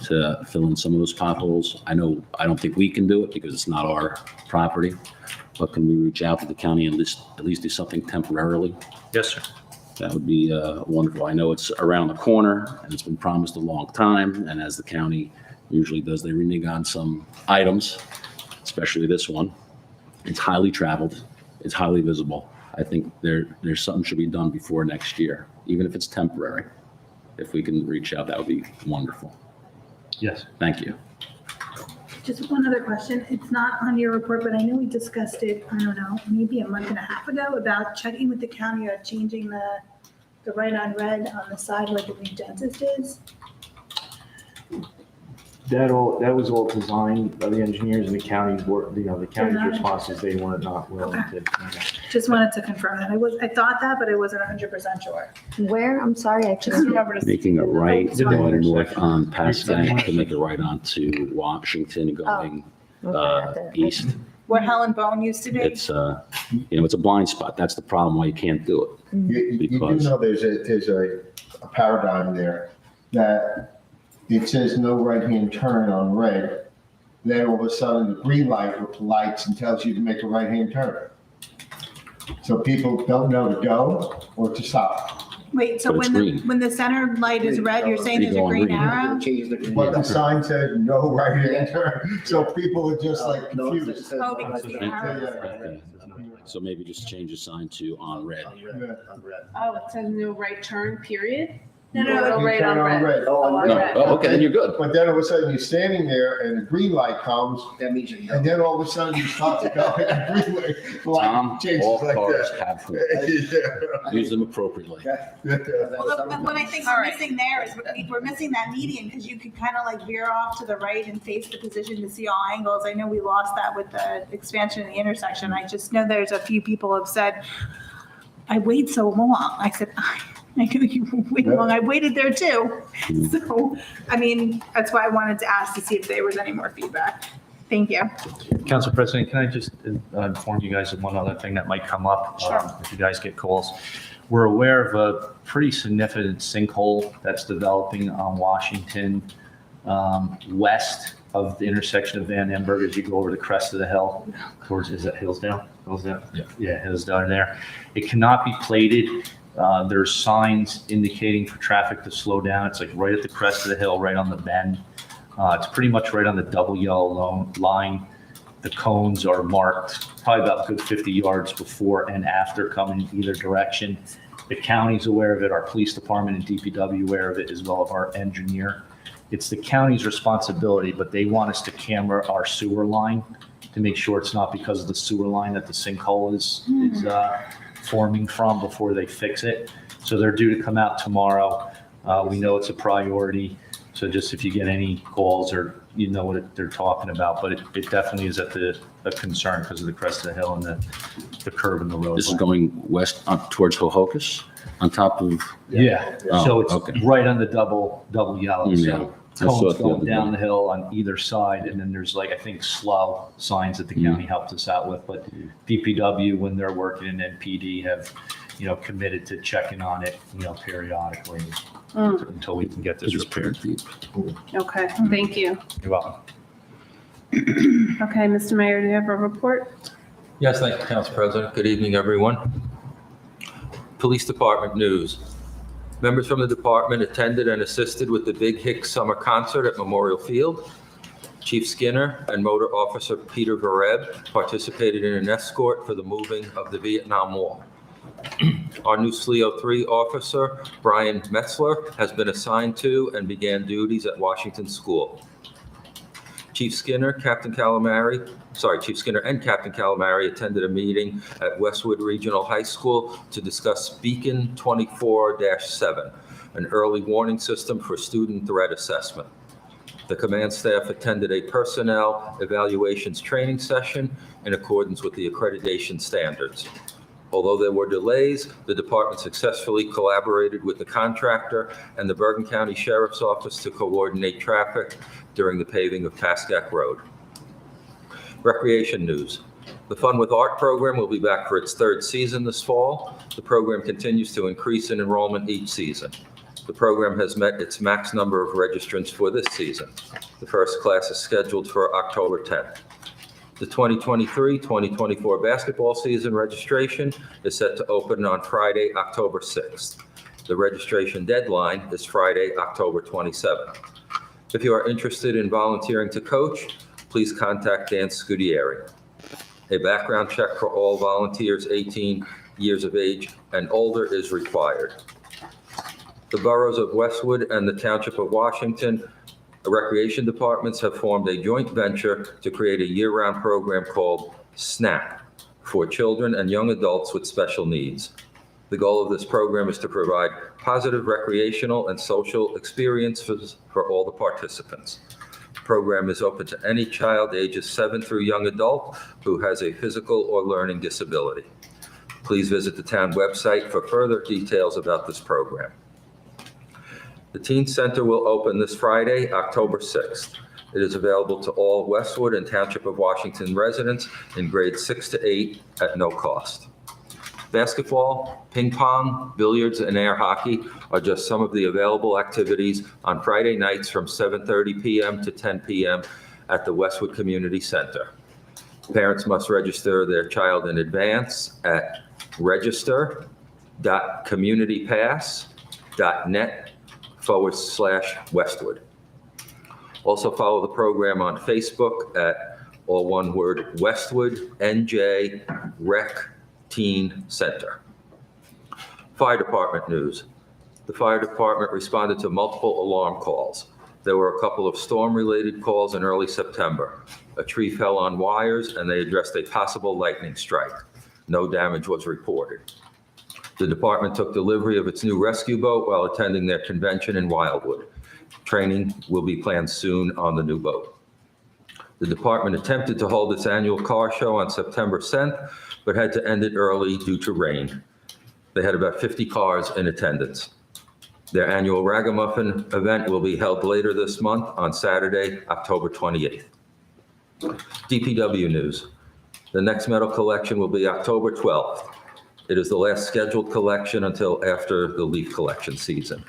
to fill in some of those potholes? I don't think we can do it because it's not our property, but can we reach out to the county and at least do something temporarily? Yes, sir. That would be wonderful. I know it's around the corner and it's been promised a long time. And as the county usually does, they renege on some items, especially this one. It's highly traveled. It's highly visible. I think there's something should be done before next year, even if it's temporary. If we can reach out, that would be wonderful. Yes. Thank you. Just one other question. It's not on your report, but I know we discussed it, I don't know, maybe a month and a half ago about checking with the county about changing the right on red on the side where the new dentist is. That was all designed by the engineers and the county's work, the county's response is they were not willing to. Just wanted to confirm that. I thought that, but I wasn't 100% sure. Where? I'm sorry, I Just couldn't. remember to. Making a right The going north on Pascack to make a right onto Washington going east. Where Helen Bone used to be? It's it's a blind spot. That's the problem why you can't do it. You do Because- know there's a paradigm there that it says no right-hand turn on red. Then all of a sudden the green light lights and tells you to make a right-hand turn. So people don't know to go or to stop. Wait, so But it's when green. when the center light is red, you're saying there's a Green. green arrow? But the sign said no right-hand turn, so people are just like No, it confused. says Oh, because the on arrow. red. So maybe just change the sign to on red. On red, on red. Oh, it says no right turn, period? No, no, No, You right turn on red. Oh, on No. red. Oh, okay, then you're good. But then all of a sudden you're standing there and the green light comes, That means you're and yellow. then all of a sudden you start to go in the green Tom, light changes all like cars that. have food. Yeah. Use them appropriately. Well, but what I think All we're right. missing there is we're missing that median because you could kind of like veer off to the right and face the position to see all angles. I know we lost that with the expansion of the intersection. I just know there's a few people have said, I wait so long. I said, I know you wait long. I waited there too. So, I mean, that's why I wanted to ask to see if there was any more feedback. Thank you. Council President, can I just inform you guys of one other thing that might come up? Sure. If you guys get calls. We're aware of a pretty significant sinkhole that's developing on Washington, west of the intersection of Van Amberg as you go over the crest of the hill. Towards, is that Hillsdale? Hillsdale? Yeah. Yeah, Hillsdale there. It cannot be plated. There's signs indicating for traffic to slow down. It's like right at the crest of the hill, right on the bend. It's pretty much right on the double yellow line. The cones are marked probably about good 50 yards before and after coming either direction. The county's aware of it, our police department and DPW aware of it, as well as our engineer. It's the county's responsibility, but they want us to camera our sewer line to make sure it's not because of the sewer line that the sinkhole is forming from before they fix it. So they're due to come out tomorrow. We know it's a priority. So just if you get any calls or you know what they're talking about, but it definitely is at a concern because of the crest of the hill and the curve in the road. This is going west up towards Hohokus on top of, Yeah, Oh, so it's okay. right on the double yellow. Yeah. So I saw cones it the going other down day. the hill on either side, and then there's like, I think, slow signs that the county helped us out with. But DPW, when they're working, and then PD have, committed to checking on it, periodically until we can get this it's repaired. pretty deep. Okay, thank you. You're welcome. Okay, Mr. Mayor, do you have a report? Yes, thank you, Council President. Good evening, everyone. Police Department news. Members from the department attended and assisted with the Big Hicks Summer Concert at Memorial Field. Chief Skinner and Motor Officer Peter Vereb participated in an escort for the moving of the Vietnam Wall. Our new SLEO 3 officer, Brian Metzler, has been assigned to and began duties at Washington School. Chief Skinner and Captain Calamari attended a meeting at Westwood Regional High School to discuss Beacon 24-7, an early warning system for student threat assessment. The command staff attended a personnel evaluations training session in accordance with the accreditation standards. Although there were delays, the department successfully collaborated with the contractor and the Bergen County Sheriff's Office to coordinate traffic during the paving of Pascack Road. Recreation news. The Fun with Art program will be back for its third season this fall. The program continues to increase in enrollment each season. The program has met its max number of registrants for this season. The first class is scheduled for October 10th. The 2023-2024 basketball season registration is set to open on Friday, October 6th. The registration deadline is Friday, October 27th. If you are interested in volunteering to coach, please contact Dan Scudieri. A background check for all volunteers 18 years of age and older is required. The boroughs of Westwood and the Township of Washington recreation departments have formed a joint venture to create a year-round program called SNAP for children and young adults with special needs. The goal of this program is to provide positive recreational and social experiences for all the participants. The program is open to any child ages 7 through young adult who has a physical or learning disability. Please visit the town website for further details about this program. The Teen Center will open this Friday, October 6th. It is available to all Westwood and Township of Washington residents in grades 6 to 8 at no cost. Basketball, ping pong, billiards, and air hockey are just some of the available activities on Friday nights from 7:30 p.m. to 10 p.m. at the Westwood Community Center. Parents must register their child in advance at register.westwood.org. www.communitypass.net/Westwood. Also follow the program on Facebook at, all one word, Westwood NJ Rec Teen Center. Fire Department news. The fire department responded to multiple alarm calls. There were a couple of storm-related calls in early September. A tree fell on wires and they addressed a possible lightning strike. No damage was reported. The department took delivery of its new rescue boat while attending their convention in Wildwood. Training will be planned soon on the new boat. The department attempted to hold its annual car show on September 10th, but had to end it early due to rain. They had about 50 cars in attendance. Their annual Ragamuffin event will be held later this month on Saturday, October 28th. DPW news. The next medal collection will be October 12th. It is the last scheduled collection until after the leaf collection season.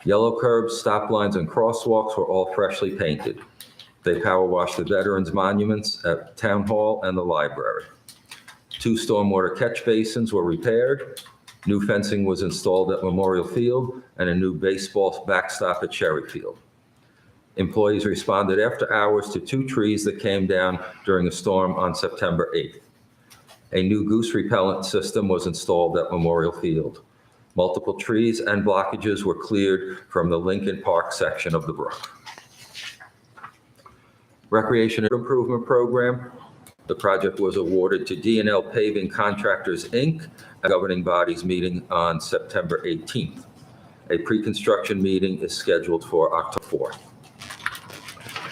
Yellow curbs, stop lines, and crosswalks were all freshly painted. They power washed the veterans' monuments at Town Hall and the library. 2 stormwater catch basins were repaired. New fencing was installed at Memorial Field and a new baseball backstop at Cherry Field. Employees responded after hours to 2 trees that came down during a storm on September 8th. A new goose repellent system was installed at Memorial Field. Multiple trees and blockages were cleared from the Lincoln Park section of the brook. Recreation Improvement Program. The project was awarded to D&L Paving Contractors, Inc., a governing bodies meeting on September 18th. A pre-construction meeting is scheduled for October 4th.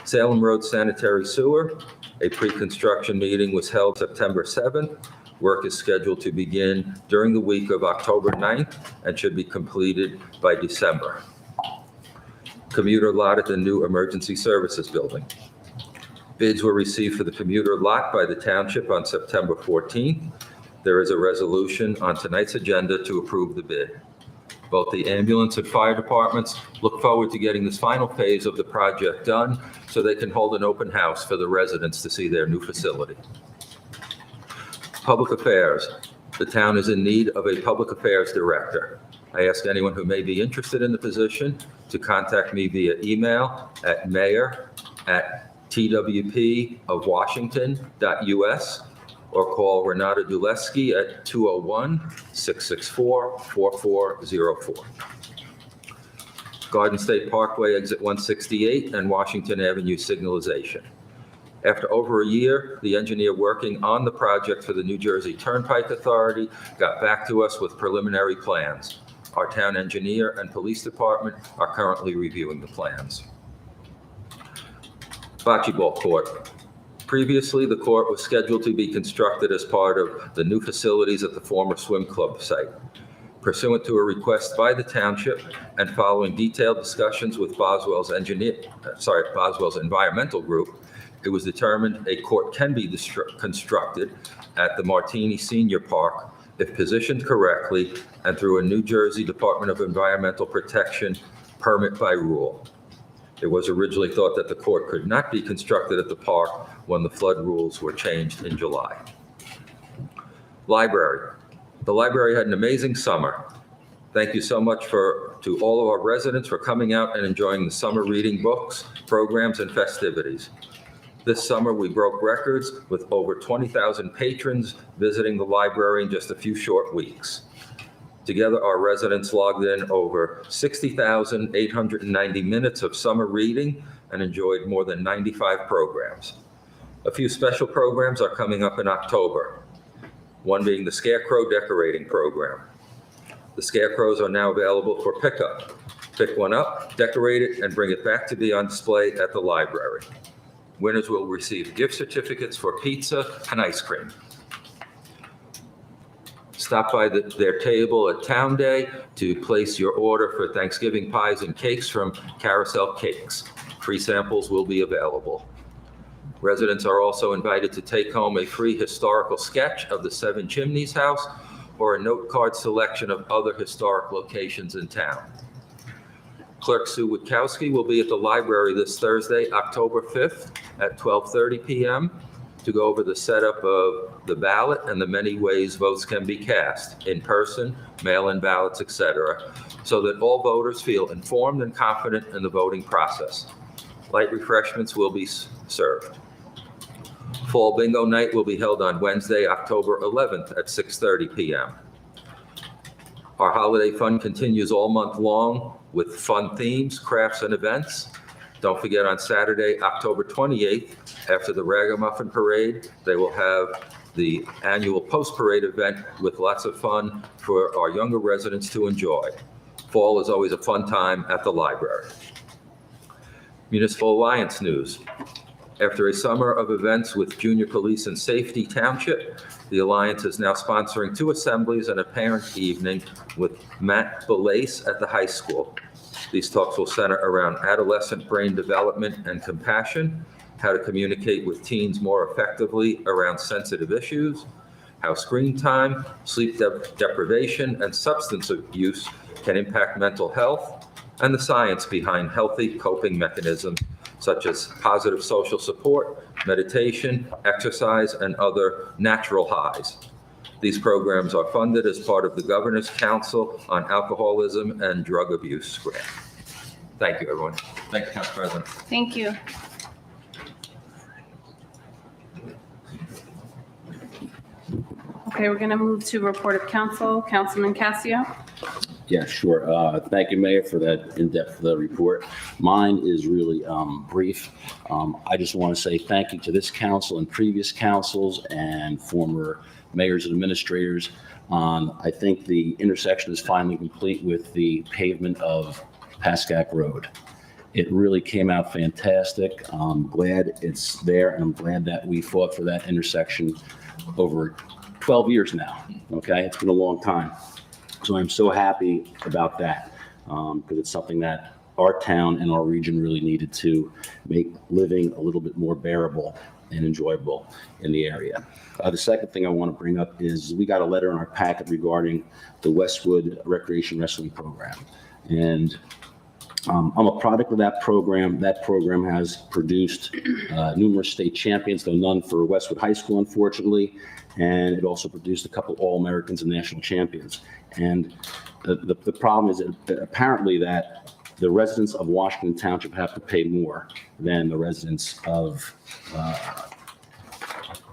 Salem Road Sanitary Sewer. A pre-construction meeting was held September 7th. Work is scheduled to begin during the week of October 9th and should be completed by December. Commuter lot at the new Emergency Services Building. Bids were received for the commuter lot by the township on September 14th. There is a resolution on tonight's agenda to approve the bid. Both the ambulance and fire departments look forward to getting this final phase of the project done so they can hold an open house for the residents to see their new facility. Public Affairs. The town is in need of a public affairs director. I ask anyone who may be interested in the position to contact me via email at mayor@twpofwashington.us or call Renata Dulesky at 201-664-4404. Garden State Parkway, exit 168, and Washington Avenue signalization. After over a year, the engineer working on the project for the New Jersey Turnpike Authority got back to us with preliminary plans. Our town engineer and police department are currently reviewing the plans. Bocce ball court. Previously, the court was scheduled to be constructed as part of the new facilities at the former swim club site. Pursuant to a request by the township and following detailed discussions with Boswell's environmental group, it was determined a court can be constructed at the Martini Senior Park if positioned correctly and through a New Jersey Department of Environmental Protection permit by rule. It was originally thought that the court could not be constructed at the park when the flood rules were changed in July. Library. The library had an amazing summer. Thank you so much to all of our residents for coming out and enjoying the summer reading books, programs, and festivities. This summer, we broke records with over 20,000 patrons visiting the library in just a few short weeks. Together, our residents logged in over 60,890 minutes of summer reading and enjoyed more than 95 programs. A few special programs are coming up in October, one being the Scarecrow Decorating Program. The scarecrows are now available for pickup. Pick one up, decorate it, and bring it back to be on display at the library. Winners will receive gift certificates for pizza and ice cream. Stop by their table at Town Day to place your order for Thanksgiving pies and cakes from Carousel Cakes. Free samples will be available. Residents are also invited to take home a free historical sketch of the Seven Chimneys House or a note card selection of other historic locations in town. Clerk Sue Witkowski will be at the library this Thursday, October 5th at 12:30 p.m. to go over the setup of the ballot and the many ways votes can be cast, in person, mail-in ballots, etc., so that all voters feel informed and confident in the voting process. Light refreshments will be served. Fall Bingo Night will be held on Wednesday, October 11th at 6:30 p.m. Our holiday fun continues all month long with fun themes, crafts, and events. Don't forget, on Saturday, October 28th, after the Ragamuffin Parade, they will have the annual post-parade event with lots of fun for our younger residents to enjoy. Fall is always a fun time at the library. Municipal Alliance news. After a summer of events with Junior Police and Safety Township, the Alliance is now sponsoring 2 assemblies and a parent evening with Matt Belace at the high school. These talks will center around adolescent brain development and compassion, how to communicate with teens more effectively around sensitive issues, how screen time, sleep deprivation, and substance abuse can impact mental health, and the science behind healthy coping mechanisms such as positive social support, meditation, exercise, and other natural highs. These programs are funded as part of the Governor's Council on Alcoholism and Drug Abuse grant. Thank you, everyone. Thank you, Council President. Thank you. Okay, we're going to move to report of council. Councilman Casio. Yeah, sure. Thank you, Mayor, for that in-depth report. Mine is really brief. I just want to say thank you to this council and previous councils and former mayors and administrators. I think the intersection is finally complete with the pavement of Pascack Road. It really came out fantastic. I'm glad it's there, and I'm glad that we fought for that intersection over 12 years now, okay? It's been a long time. So I'm so happy about that because it's something that our town and our region really needed to make living a little bit more bearable and enjoyable in the area. The second thing I want to bring up is we got a letter in our packet regarding the Westwood Recreation Wrestling Program. And I'm a product of that program. That program has produced numerous state champions, though none for Westwood High School, unfortunately. And it also produced a couple All-Americans and national champions. And the problem is that apparently that the residents of Washington Township have to pay more than the residents of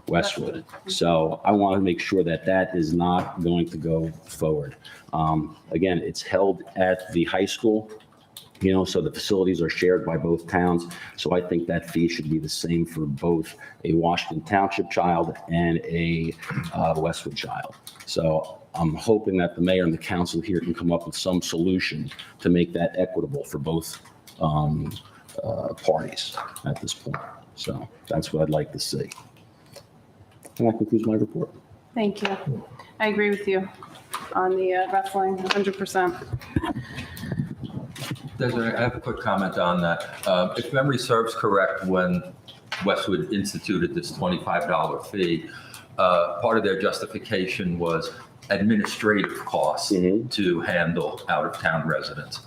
Westwood. So I want to make sure that that is not going to go forward. Again, it's held at the high school, you know, so the facilities are shared by both towns. So I think that fee should be the same for both a Washington Township child and a Westwood child. So I'm hoping that the mayor and the council here can come up with some solution to make that equitable for both parties at this point. So that's what I'd like to see. And that concludes my report. Thank you. I agree with you on the wrestling, 100%. Desiree, I have a quick comment on that. If memory serves correct, when Westwood instituted this $25 fee, part of their justification was administrative costs to handle out-of-town residents.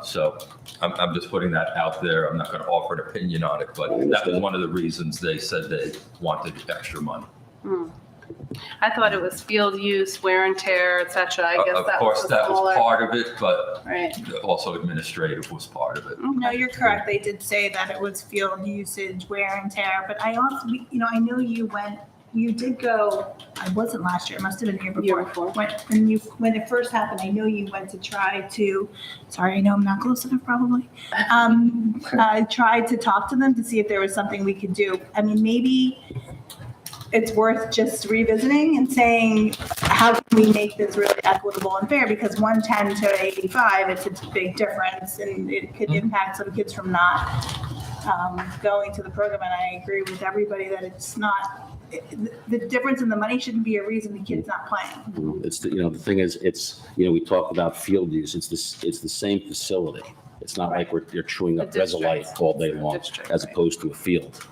So I'm just putting that out there. I'm not going to offer an opinion on it, but that was one of the reasons they said they wanted extra money. I thought it was field use, wear and tear, et cetera. I guess Of that course, was that smaller. was part of it, but Right. also administrative was part of it. No, you're correct. They did say that it was field usage, wear and tear, but I also, I know you did go, I wasn't last year, it must have been the year Year before. before. When it first happened, I know you went to try to, sorry, I know I'm not close enough probably. Tried to talk to them to see if there was something we could do. I mean, maybe it's worth just revisiting and saying, how can we make this really equitable and fair? Because 110 to 85, it's a big difference, and it could impact some kids from not going to the program. And I agree with everybody that it's not, the difference in the money shouldn't be a reason the kid's not playing. It's the thing is, it's, we talked about field use. It's the same facility. It's not like you're chewing up A district. Resolite all day long, District, as right. opposed to a field.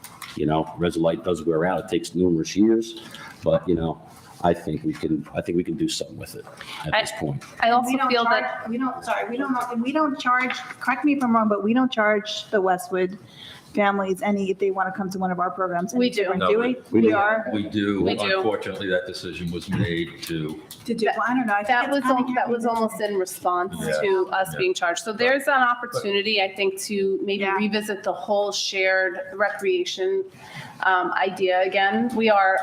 Resolite does wear out. It takes numerous years, but I think we can do something with it at this point. I also We don't feel charge- that, we don't charge, correct me if I'm wrong, but we don't charge the Westwood families if they want to come to one of our programs. We do. Do we? We We do. are. We do. We do. Unfortunately, that decision was made to, To do, well, I don't know. I think That it's was, kinda that was getting- almost in response Yeah. to us Yeah. being charged. So there's an opportunity, I think, to maybe Yeah. revisit the whole shared recreation idea again. We are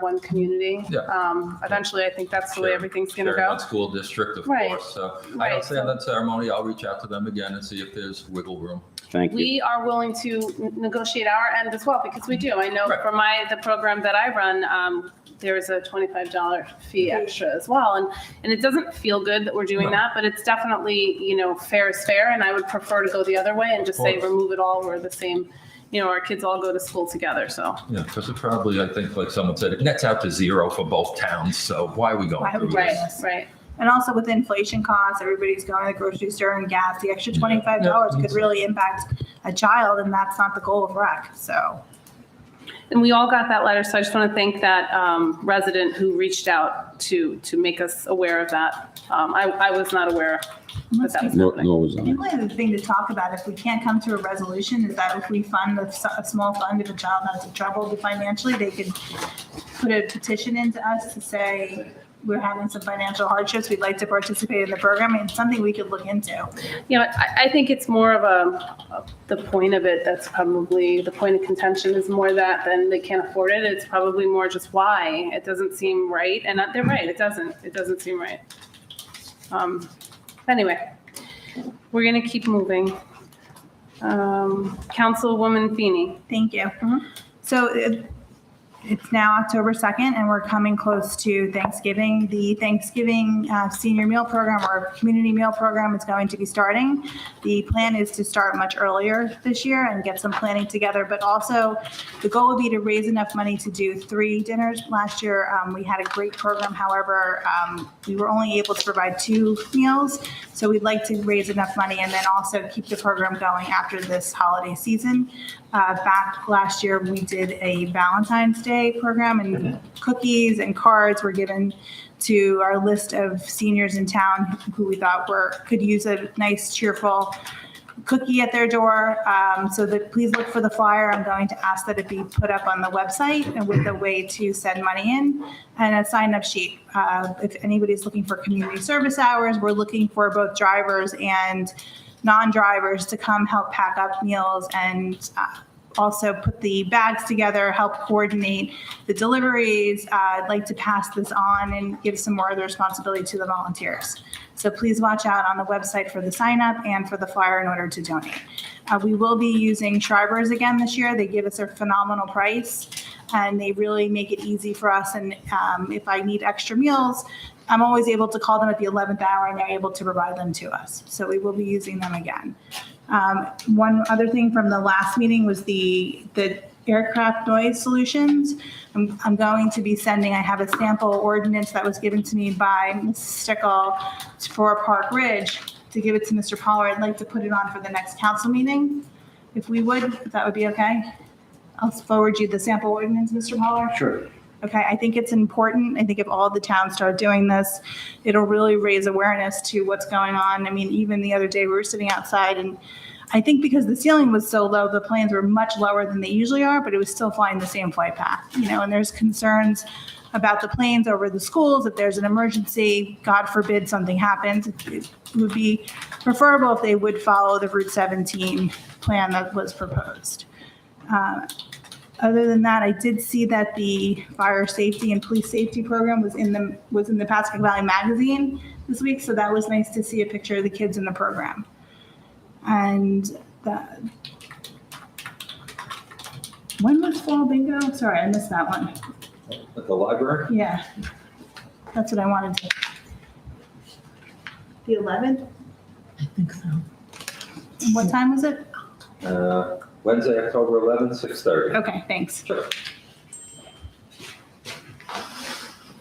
one community. Yeah. Eventually, I think that's the way Sure. everything's gonna share go. one school district, of Right. course. So I Right, don't say on so- that ceremony, I'll reach out to them again and see if there's wiggle room. Thank you. We are willing to negotiate our end as well, because we do. I know Right. for the program that I run, there's a $25 fee extra as well. And it doesn't feel good that we're doing No. that, but it's definitely, fair is fair. And I would prefer to go the other way and just say, course. remove it all. We're the same, our kids all go to school together, so. Yeah, because it probably, I think, like someone said, it nets out to zero for both towns. So why are we going Why through would Right, this? right. And also with inflation costs, everybody's going to the grocery store and gas. The extra $25 could really impact a child, and that's not the goal of rec. So And we all got that letter, so I just want to thank that resident who reached out to make us aware of that. I was not aware that that was Nor happening. nor was I I. think one of the thing to talk about, if we can't come to a resolution, is that if we fund a small fund, if a child has trouble financially, they could put a petition into us to say, we're having some financial hardships, we'd like to participate in the program. It's something we could look into. I think it's more of the point of it, that's probably, the point of contention is more that than they can't afford it. It's probably more just why. It doesn't seem right, and they're right, it doesn't seem right. Anyway, we're gonna keep moving. Councilwoman Feeney. Thank you. Mhm. So it's now October 2nd, and we're coming close to Thanksgiving. The Thanksgiving senior meal program or community meal program is going to be starting. The plan is to start much earlier this year and get some planning together, but also the goal would be to raise enough money to do 3 dinners. Last year, we had a great program. However, we were only able to provide 2 meals. So we'd like to raise enough money and then also keep the program going after this holiday season. Back last year, we did a Valentine's Day program, and cookies and cards were given to our list of seniors in town who we thought could use a nice, cheerful cookie at their door. Please look for the flyer. I'm going to ask that it be put up on the website and with a way to send money in and a sign-up sheet. If anybody's looking for community service hours, we're looking for both drivers and non-drivers to come help pack up meals and also put the bags together, help coordinate the deliveries. I'd like to pass this on and give some more of the responsibility to the volunteers. So please watch out on the website for the sign up and for the flyer in order to donate. We will be using Shrivers again this year. They give us a phenomenal price and they really make it easy for us. And if I need extra meals, I'm always able to call them at the 11th hour and they're able to provide them to us. So we will be using them again. One other thing from the last meeting was the aircraft noise solutions. I'm going to be sending, I have a sample ordinance that was given to me by Mrs. Stickle for Park Ridge to give it to Mr. Pollard. I'd like to put it on for the next council meeting. If that would be okay. I'll forward you the sample ordinance, Mr. Pollard. Sure. Okay, I think it's important. I think if all the towns start doing this, it'll really raise awareness to what's going on. I mean, even the other day we were sitting outside and I think because the ceiling was so low, the planes were much lower than they usually are, but it was still flying the same flight path, and there's concerns about the planes over the schools. If there's an emergency, God forbid something happens, it would be preferable if they would follow the Route 17 plan that was proposed. Other than that, I did see that the fire safety and police safety program was in the Pasco Valley Magazine this week, so that was nice to see a picture of the kids in the program. And when was fall bingo? Sorry, I missed that one. At the library? Yeah, that's what I wanted to. The 11th? I think so. And what time was it? Wednesday, October 11th, 6:30. Okay, thanks. Sure.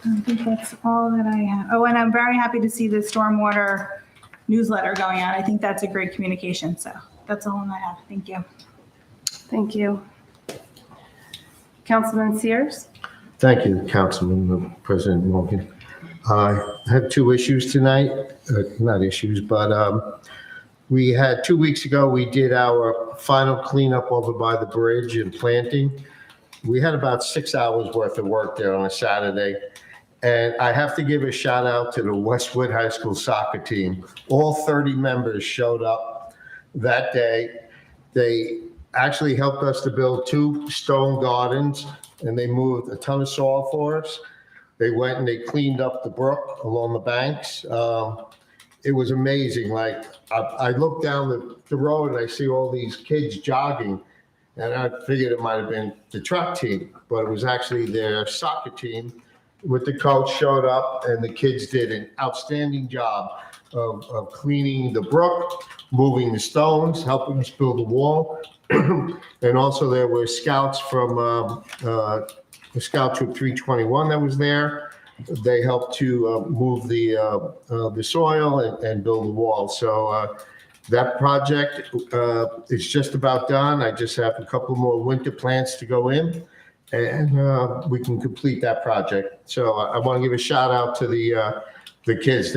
I think that's all that I have. Oh, and I'm very happy to see the stormwater newsletter going out. I think that's a great communication. So that's all I have. Thank you. Thank you. Councilman Sears? Thank you, Councilman President Morgan. I have 2 issues tonight, not issues, but We had 2 weeks ago, we did our final cleanup over by the bridge and planting. We had about 6 hours worth of work there on a Saturday. And I have to give a shout out to the Westwood High School soccer team. All 30 members showed up that day. They actually helped us to build 2 stone gardens, and they moved a ton of soil for us. They went and they cleaned up the brook along the banks. It was amazing. Like, I look down the road and I see all these kids jogging, and I figured it might have been the truck team, but it was actually their soccer team with the coach showed up, and the kids did an outstanding job of cleaning the brook, moving the stones, helping us build the wall. And also there were scouts from the Scout Troop 321 that was there. They helped to move the soil and build the wall. So that project is just about done. I just have a couple more winter plants to go in, and we can complete that project. So I want to give a shout out to the kids.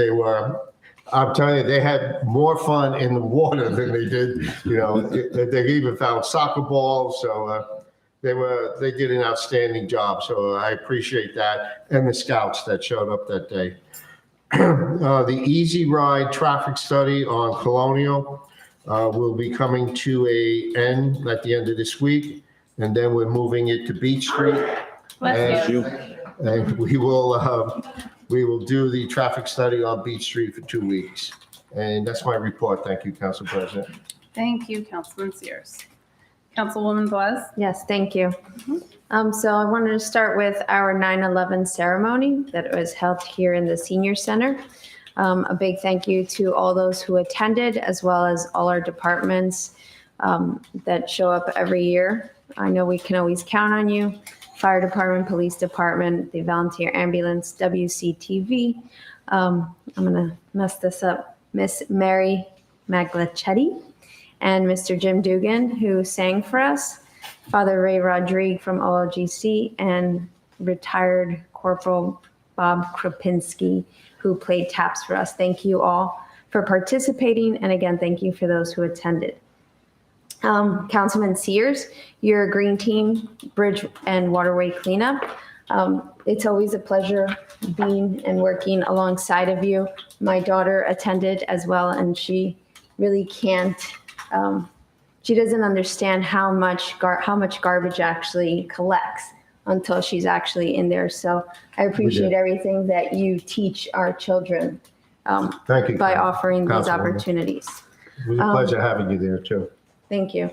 I'm telling you, they had more fun in the water than they did, they even found soccer balls. So they did an outstanding job. So I appreciate that. And the scouts that showed up that day. The Easy Ride traffic study on Colonial will be coming to an end at the end of this week. And then we're moving it to Beach Street. Bless you. And we will do the traffic study on Beach Street for 2 weeks. And that's my report. Thank you, Council President. Thank you, Councilman Sears. Councilwoman Velez? Yes, thank you. So I wanted to start with our 9/11 ceremony that was held here in the Senior Center. A big thank you to all those who attended, as well as all our departments that show up every year. I know we can always count on you. Fire Department, Police Department, the Volunteer Ambulance, WCTV. I'm going to mess this up. Miss Mary Maglachetti and Mr. Jim Dugan, who sang for us. Father Ray Rodrigue from OLGC, and retired Corporal Bob Kropinski, who played taps for us. Thank you all for participating. And again, thank you for those who attended. Councilman Sears, your green team, bridge and waterway cleanup. It's always a pleasure being and working alongside of you. My daughter attended as well, and she really can't, she doesn't understand how much garbage actually collects until she's actually in there. So I appreciate everything that you teach our children Thank you, by offering these Councilwoman. opportunities. It was a pleasure having you there, too. Thank you.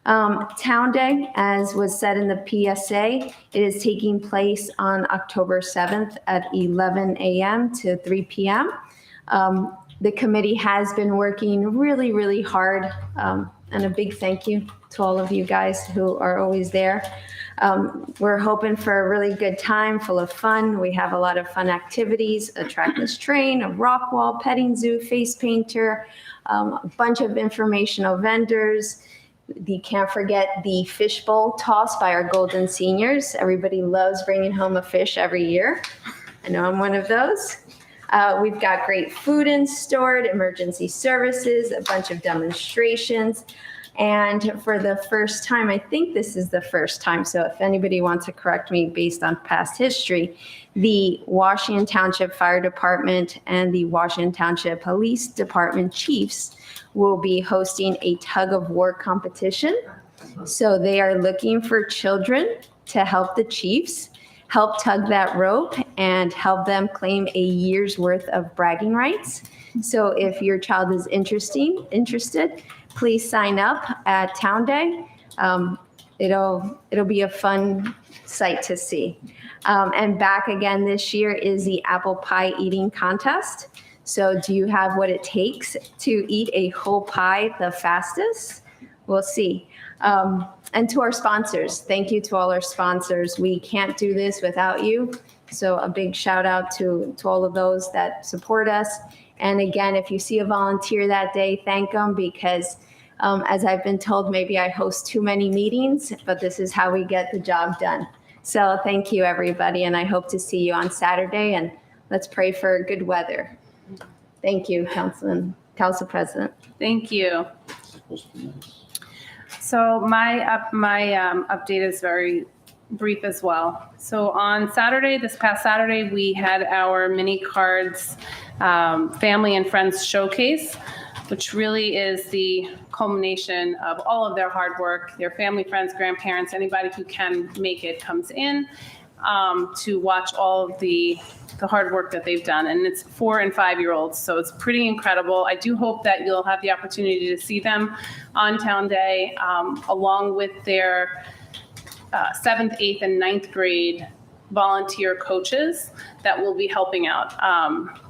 Town Day, as was said in the PSA, it is taking place on October 7th at 11 a.m. to 3 p.m. The committee has been working really, really hard, and a big thank you to all of you guys who are always there. We're hoping for a really good time full of fun. We have a lot of fun activities, a trackless train, a rock wall, petting zoo, face painter, a bunch of informational vendors. You can't forget the fishbowl toss by our golden seniors. Everybody loves bringing home a fish every year. I know I'm one of those. We've got great food in stored, emergency services, a bunch of demonstrations. And for the first time, I think this is the first time, so if anybody wants to correct me based on past history, the Washington Township Fire Department and the Washington Township Police Department chiefs will be hosting a tug of war competition. So they are looking for children to help the chiefs, help tug that rope, and help them claim a year's worth of bragging rights. So if your child is interested, please sign up at Town Day. It'll be a fun sight to see. And back again this year is the apple pie eating contest. So do you have what it takes to eat a whole pie the fastest? We'll see. And to our sponsors, thank you to all our sponsors. We can't do this without you. So a big shout out to all of those that support us. And again, if you see a volunteer that day, thank them, because as I've been told, maybe I host too many meetings, but this is how we get the job done. So thank you, everybody, and I hope to see you on Saturday, and let's pray for good weather. Thank you, Councilman Council President. Thank you. So my update is very brief as well. So on Saturday, this past Saturday, we had our mini cards family and friends showcase, which really is the culmination of all of their hard work. Their family, friends, grandparents, anybody who can make it comes in to watch all of the hard work that they've done. And it's 4 and 5-year-olds, so it's pretty incredible. I do hope that you'll have the opportunity to see them on Town Day, along with their 7th, 8th, and 9th grade volunteer coaches that will be helping out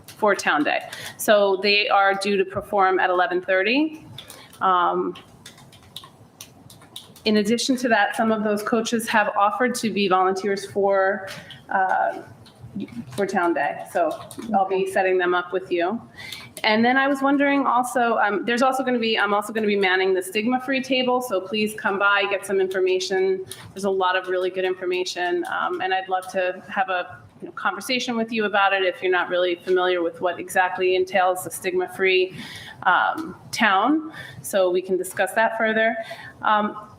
for Town Day. So they are due to perform at 11:30. In addition to that, some of those coaches have offered to be volunteers for Town Day. So I'll be setting them up with you. And then I was wondering also, I'm also going to be manning the stigma-free table. So please come by, get some information. There's a lot of really good information. And I'd love to have a conversation with you about it if you're not really familiar with what exactly entails the stigma-free town. So we can discuss that further.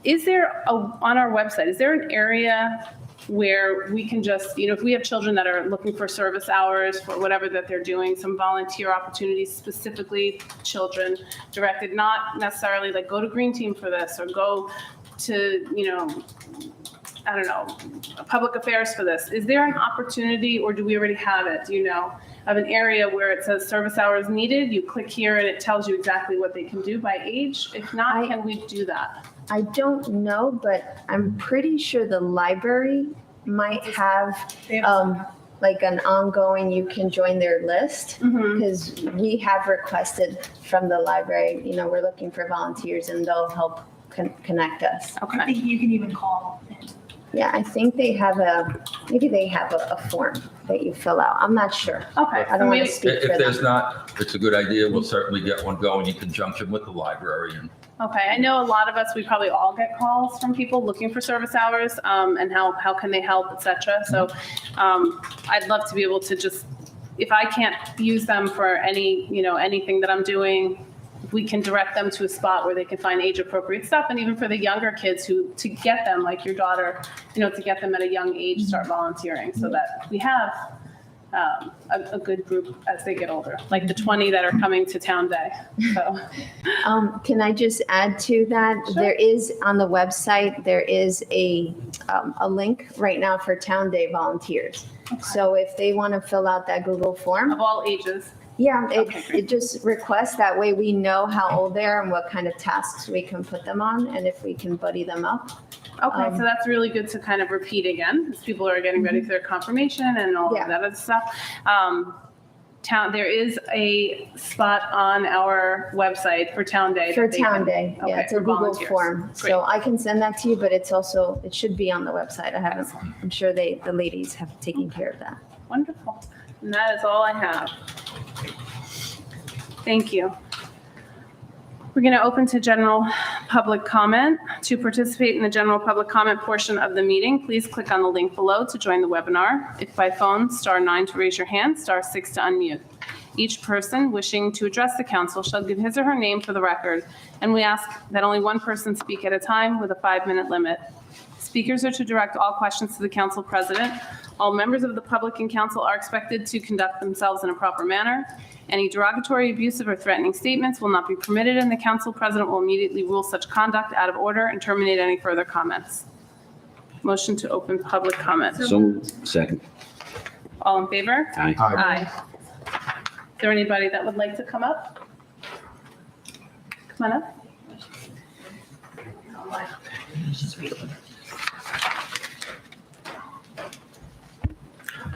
Is there, on our website, is there an area where we can just, if we have children that are looking for service hours for whatever that they're doing, some volunteer opportunities, specifically children directed, not necessarily like go to Green Team for this or go to, I don't know, public affairs for this. Is there an opportunity, or do we already have it, of an area where it says service hours needed? You click here and it tells you exactly what they can do by age. If not, can we do that? I don't know, but I'm pretty sure the library might have like an ongoing, you can join their list, because we have requested from the library, we're looking for volunteers and they'll help connect us. I think you can even call. Yeah, I think they have maybe they have a form that you fill out. I'm not sure. Okay. I don't want to speak for If there's them. not, it's a good idea. We'll certainly get one going in conjunction with the library. And Okay, I know a lot of us, we probably all get calls from people looking for service hours, and how can they help, et cetera. So I'd love to be able to just, if I can't use them for anything that I'm doing, we can direct them to a spot where they can find age appropriate stuff. And even for the younger kids to get them, like your daughter, to get them at a young age, start volunteering so that we have a good group as they get older, like the 20 that are coming to Town Day. So, Can I just add to that? Sure. There is on the website, there is a link right now for Town Day volunteers. Okay. So if they want to fill out that Google form, of all ages. yeah, Okay, great. it just requests, that way we know how old they are and what kind of tasks we can put them on and if we can buddy them up. Okay, so that's really good to kind of repeat again, because people are getting ready for their confirmation and all Yeah. of that other stuff. There is a spot on our website for Town Day. For that they Town can- Day, yeah, okay, it's a for Google volunteers. form. Great. So I can send that to you, but it should be on the website. I'm sure the ladies have taken care of that. Wonderful. And that is all I have. Thank you. We're going to open to general public comment. To participate in the general public comment portion of the meeting, please click on the link below to join the webinar. If by phone, *9 to raise your hand, *6 to unmute. Each person wishing to address the council shall give his or her name for the record, and we ask that only one person speak at a time with a 5-minute limit. Speakers are to direct all questions to the council president. All members of the public and council are expected to conduct themselves in a proper manner. Any derogatory, abusive, or threatening statements will not be permitted, and the council president will immediately rule such conduct out of order and terminate any further comments. Motion to open public comment. So moved. Second. All in favor? Aye. Aye. Is there anybody that would like to come up? Come on up.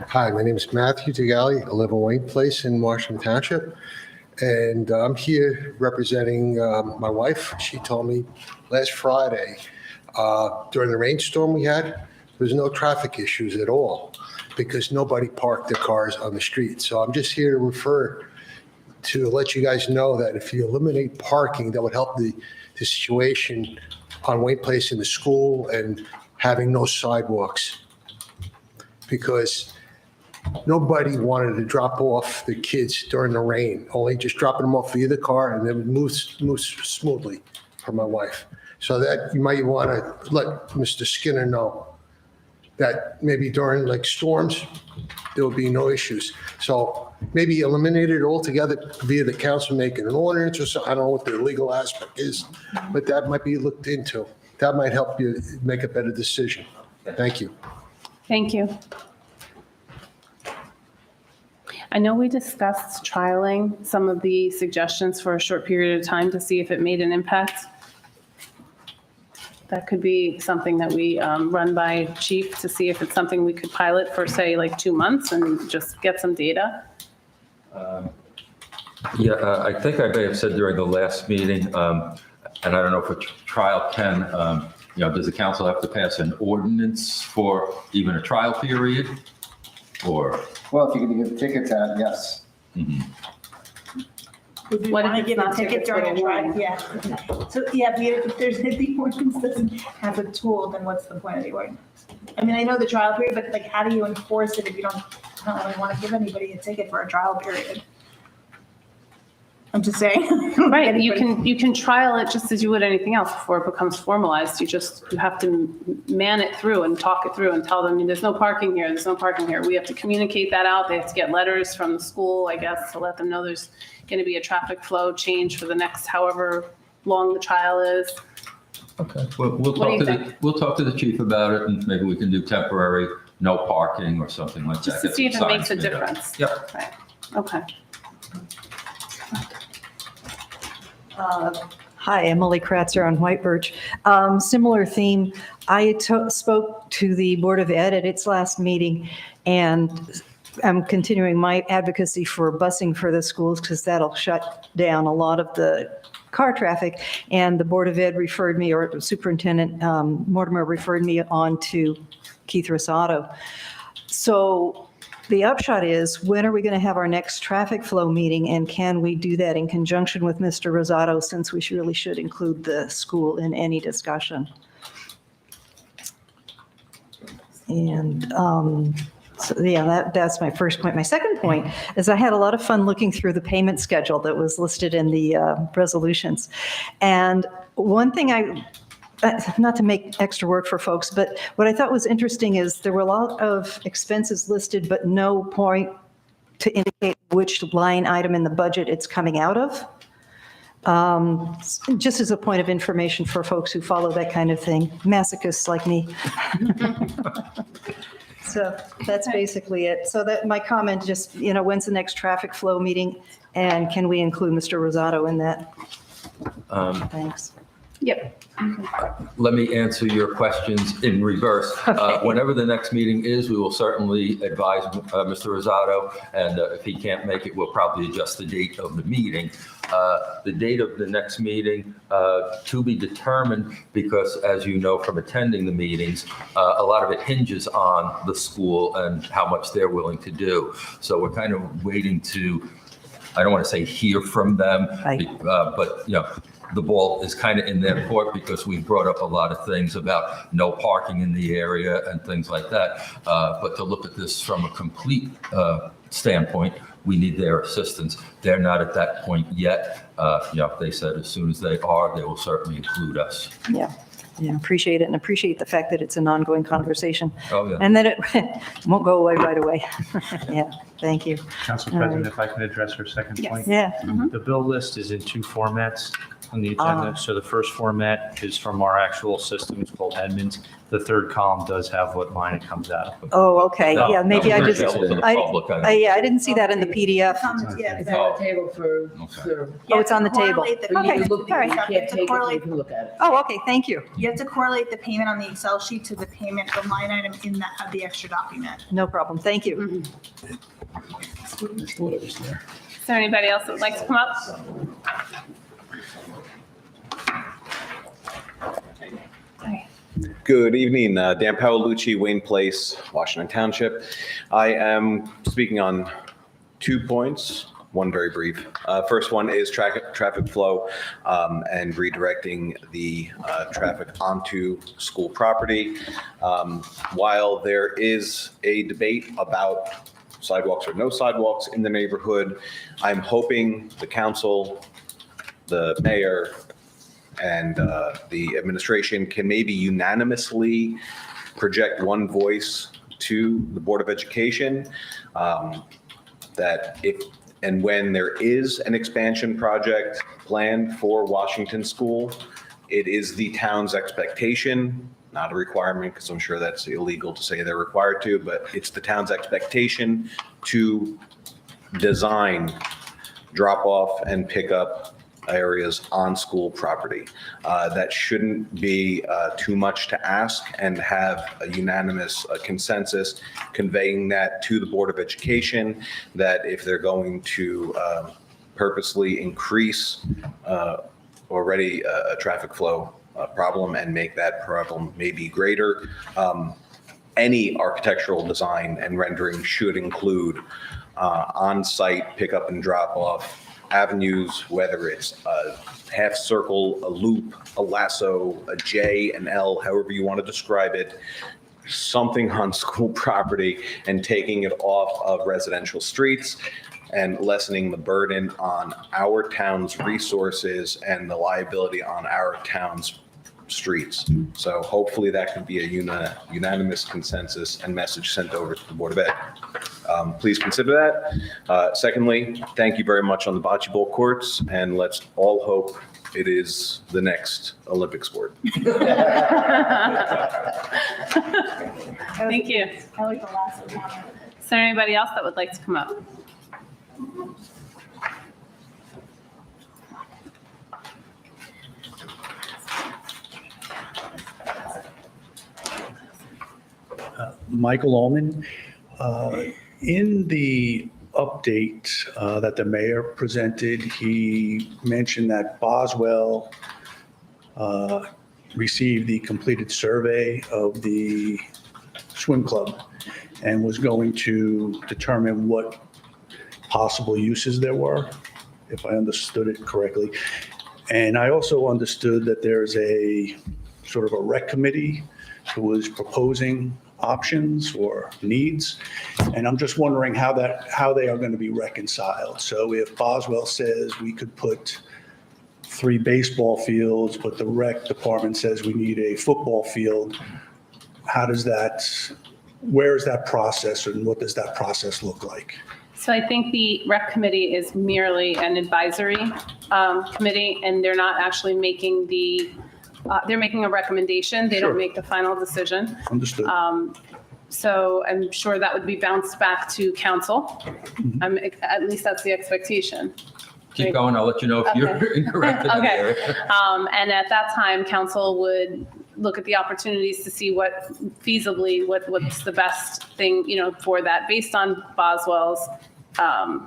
Hi, my name is Matthew Tagali. I live in Wayne Place in Washington Township. And I'm here representing my wife. She told me last Friday, during the rainstorm we had, there was no traffic issues at all because nobody parked their cars on the street. So I'm just here to let you guys know that if you eliminate parking, that would help the situation on Wayne Place in the school and having no sidewalks. Because nobody wanted to drop off the kids during the rain, only just dropping them off via the car and then move smoothly for my wife. So that you might want to let Mr. Skinner know that maybe during like storms, there will be no issues. So maybe eliminate it altogether via the council making an ordinance or so. I don't know what the legal aspect is, but that might be looked into. That might help you make a better decision. Thank you. Thank you. I know we discussed trialing some of the suggestions for a short period of time to see if it made an impact. That could be something that we run by chief to see if it's something we could pilot for, say, like 2 months and just get some data. Yeah, I think I may have said during the last meeting, and I don't know if a trial can, does the council have to pass an ordinance for even a trial period? Or? Well, if you're going to give tickets out, yes. Would we What if want to it's give a not ticket tickets during for a a trial? warning? Yeah. So, yeah, if there's, if the ordinance doesn't have a tool, then what's the point of the ordinance? I mean, I know the trial period, but like, how do you enforce it if you don't really want to give anybody a ticket for a trial period? I'm just saying. Right, you can trial it just as you would anything else before it becomes formalized. You have to man it through and talk it through and tell them, there's no parking here, there's no parking here. We have to communicate that out. They have to get letters from the school, I guess, to let them know there's going to be a traffic flow change for the next however long the trial is. Okay, we'll What do you we'll talk to the chief about it, and maybe we can do temporary no parking or something like that. Just to Get see if some it makes a signs made up. difference. Yep. Right, okay. Hi, Emily Kratzer on White Birch. Similar theme. I spoke to the Board of Ed at its last meeting, and I'm continuing my advocacy for busing for the schools because that'll shut down a lot of the car traffic. And the Board of Ed referred me, or Superintendent Mortimer referred me on to Keith Rosato. So the upshot is, when are we going to have our next traffic flow meeting, and can we do that in conjunction with Mr. Rosato, since we really should include the school in any discussion? And so, yeah, that's my first point. My second point is I had a lot of fun looking through the payment schedule that was listed in the resolutions. And one thing not to make extra work for folks, but what I thought was interesting is there were a lot of expenses listed, but no point to indicate which line item in the budget it's coming out of. Just as a point of information for folks who follow that kind of thing, masochists like me. So that's basically it. So that my comment, just, when's the next traffic flow meeting, and can we include Mr. Rosato in that? Thanks. Yep. Let me answer your questions in reverse. Okay. Whenever the next meeting is, we will certainly advise Mr. Rosato, and if he can't make it, we'll probably adjust the date of the meeting. The date of the next meeting to be determined, because as you know from attending the meetings, a lot of it hinges on the school and how much they're willing to do. So we're kind of waiting to, I don't want to say hear from them, Right. but the ball is kind of in their court, because we brought up a lot of things about no parking in the area and things like that. But to look at this from a complete standpoint, we need their assistance. They're not at that point yet. They said as soon as they are, they will certainly include us. Yeah, appreciate it, and appreciate the fact that it's an ongoing conversation, Oh, yeah. and that it won't go away right away. Yeah, thank you. Council All President, right. if I can address her second Yes. point. Yeah, The bill list is in two formats on the agenda. So the first format is from our actual system. It's called Edmunds. The third column does have what line it comes out of. oh, okay, No, yeah, maybe no, I we're just, available to the I public, I know. I didn't see that in the PDF. Yeah, It's on the table for, Oh, it's on the table. Correlate the Okay, payment to all the right. you Excel- can't you have to take it, you correlate- can look at it. Oh, okay, thank you. You have to correlate the payment on the Excel sheet to the payment, the line item in the extra document. No problem, thank you. Is there anybody else that would like to come up? Okay. Good evening, Dan Paolucci, Wayne Place, Washington Township. I am speaking on 2 points, one very brief. First one is traffic flow and redirecting the traffic onto school property. While there is a debate about sidewalks or no sidewalks in the neighborhood. I'm hoping the council, the mayor, and the administration can maybe unanimously project one voice to the Board of Education, that if and when there is an expansion project planned for Washington School, it is the town's expectation, not a requirement, because I'm sure that's illegal to say they're required to, but it's the town's expectation to design drop-off and pick-up areas on school property. That shouldn't be too much to ask, and have a unanimous consensus conveying that to the Board of Education, that if they're going to purposely increase already a traffic flow problem and make that problem maybe greater, any architectural design and rendering should include on-site pickup and drop-off avenues, whether it's a half circle, a loop, a lasso, a J, an L, however you want to describe it, something on school property, and taking it off of residential streets and lessening the burden on our town's resources and the liability on our town's streets. So hopefully that can be a unanimous consensus and message sent over to the Board of Ed. Please consider that. Secondly, thank you very much on the bocce ball courts, and let's all hope it is the next Olympic sport. Thank you. I like the last one. Is there anybody else that would like to come up? Michael Ullman. In the update that the mayor presented, he mentioned that Boswell received the completed survey of the swim club and was going to determine what possible uses there were, if I understood it correctly. And I also understood that there's a sort of a rec committee who was proposing options or needs. And I'm just wondering how they are going to be reconciled. So if Boswell says we could put 3 baseball fields, but the rec department says we need a football field, where is that process, and what does that process look like? So I think the rec committee is merely an advisory committee, and they're not actually making they're making a recommendation. They don't make the final decision. Understood. So I'm sure that would be bounced back to council. At least that's the expectation. Keep going, I'll let you know if you're incorrect in that Okay. area. And at that time, council would look at the opportunities to see what's the best thing, for that, based on Boswell's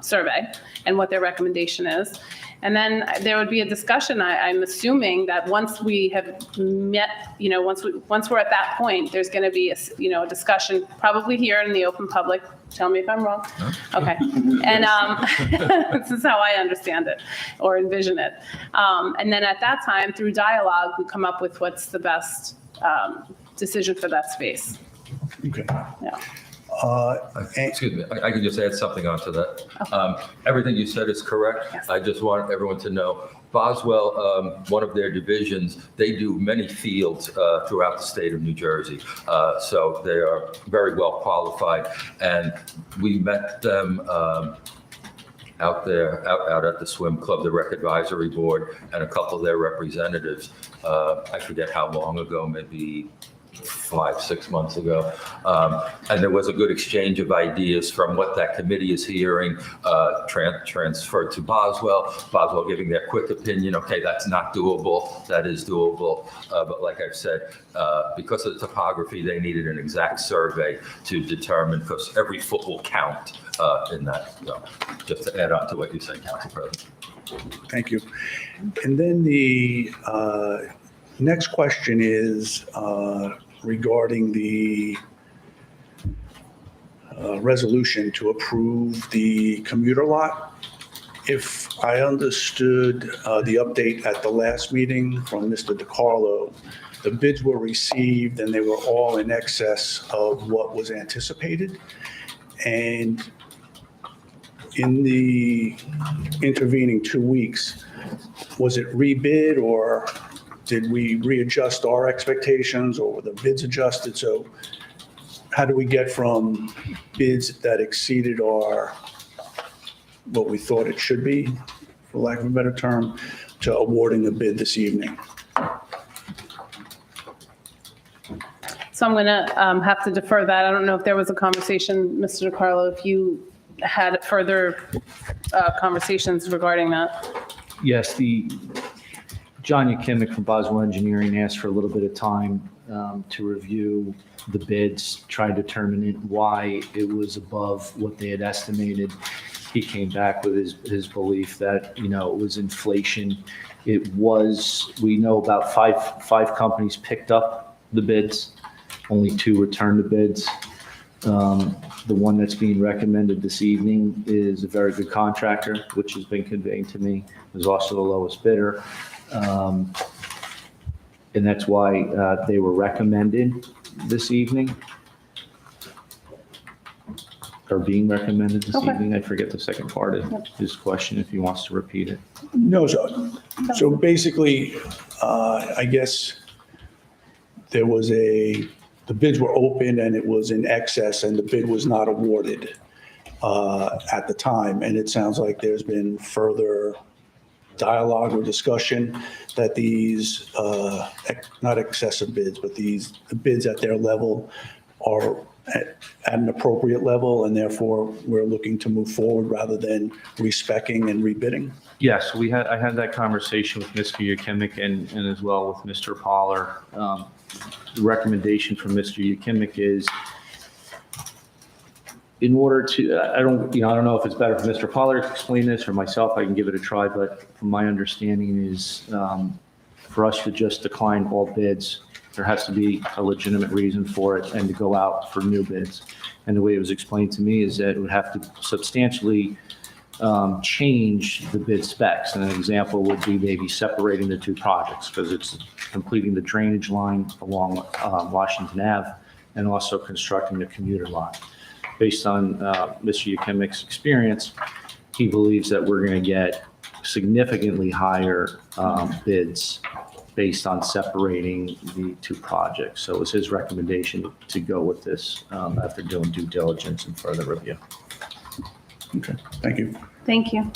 survey and what their recommendation is. And then there would be a discussion. I'm assuming that once we have met, once we're at that point, there's going to be a discussion, probably here in the open public. Tell me if I'm wrong. No. Okay. And this is how I understand it or envision it. And then at that time, through dialogue, we come up with what's the best decision for that space. Okay. Yeah. Excuse me, I can just add something onto that. Everything you said is correct. Yes. I just want everyone to know, Boswell, one of their divisions, they do many fields throughout the state of New Jersey. So they are very well qualified. And we met them out at the swim club, the rec advisory board, and a couple of their representatives. I forget how long ago, maybe 5-6 months ago. And there was a good exchange of ideas from what that committee is hearing, transferred to Boswell giving their quick opinion. Okay, that's not doable. That is doable. But like I've said, because of the topography, they needed an exact survey to determine, because every foot will count in that. So just to add on to what you said, Council President. Thank you. And then the next question is regarding the resolution to approve the commuter lot. If I understood the update at the last meeting from Mr. DiCarlo, the bids were received and they were all in excess of what was anticipated. And in the intervening 2 weeks, was it rebid or did we readjust our expectations or were the bids adjusted? So how do we get from bids that exceeded what we thought it should be, for lack of a better term, to awarding a bid this evening? So I'm going to have to defer that. I don't know if there was a conversation, Mr. DiCarlo, if you had further conversations regarding that. Yes, John Yakimic from Boswell Engineering asked for a little bit of time to review the bids, try to determine why it was above what they had estimated. He came back with his belief that, it was inflation. It was, we know about five companies picked up the bids, only 2 returned the bids. The one that's being recommended this evening is a very good contractor, which has been conveyed to me, is also the lowest bidder. And that's why they were recommended this evening, or being recommended this evening. I forget the second part of his question, if he wants to repeat it. No, so basically, I guess there was the bids were open and it was in excess and the bid was not awarded at the time. And it sounds like there's been further dialogue or discussion that these, not excessive bids, but the bids at their level are at an appropriate level, and therefore we're looking to move forward rather than respecing and rebidding. Yes, I had that conversation with Mr. Yakimic and as well with Mr. Poller. The recommendation from Mr. Yakimic is, in order to, I don't know if it's better for Mr. Pollard to explain this or myself, I can give it a try, but from my understanding is for us to just decline all bids, there has to be a legitimate reason for it and to go out for new bids. And the way it was explained to me is that it would have to substantially change the bid specs. And an example would be maybe separating the 2 projects because it's completing the drainage line along Washington Ave and also constructing the commuter line. Based on Mr. Yakimic's experience, he believes that we're going to get significantly higher bids based on separating the 2 projects. So it was his recommendation to go with this after doing due diligence and further review. Okay, thank you. Thank you.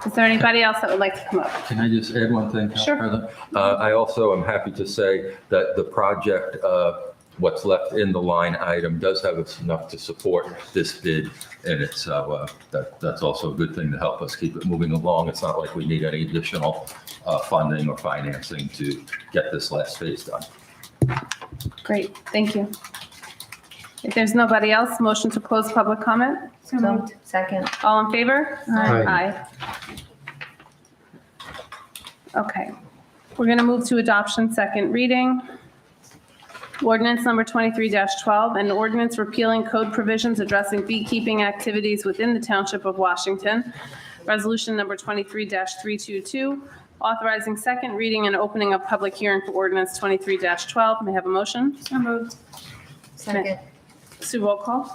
Is there anybody else that would like to come up? Can I just add one thing? Sure. I also am happy to say that the project, what's left in the line item does have enough to support this bid in it. So that's also a good thing to help us keep it moving along. It's not like we need any additional funding or financing to get this last phase done. Great, thank you. If there's nobody else, motion to close public comment? So moved. Second. All in favor? Aye. Okay, we're going to move to adoption, second reading. Ordinance number 23-12, an ordinance repealing code provisions addressing beekeeping activities within the Township of Washington. Resolution number 23-322, authorizing second reading and opening of public hearing for ordinance 23-12. May I have a motion? So moved. Second. Sue, roll call.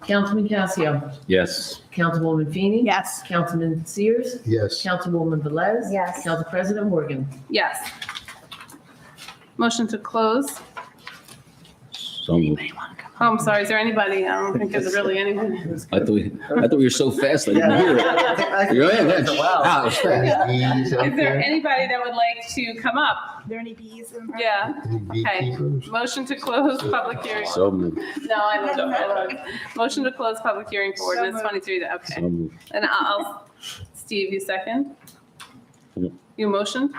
Councilman Casio. Yes. Councilwoman Feeney. Yes. Councilman Sears. Yes. Councilwoman Velez. Yes. Council President Morgan. Yes. Motion to close. So moved. Oh, I'm sorry, is there anybody? I don't think there's really anyone. I thought we were so fast, I didn't hear it. Wow, it was fast. Is there anybody that would like to come up? Are there any bees in front? Yeah, okay. Motion to close public hearing. So moved. No, I looked. Motion to close public hearing for So ordinance moved. 23, So okay. moved. And Steve, you second? Yep. You motion?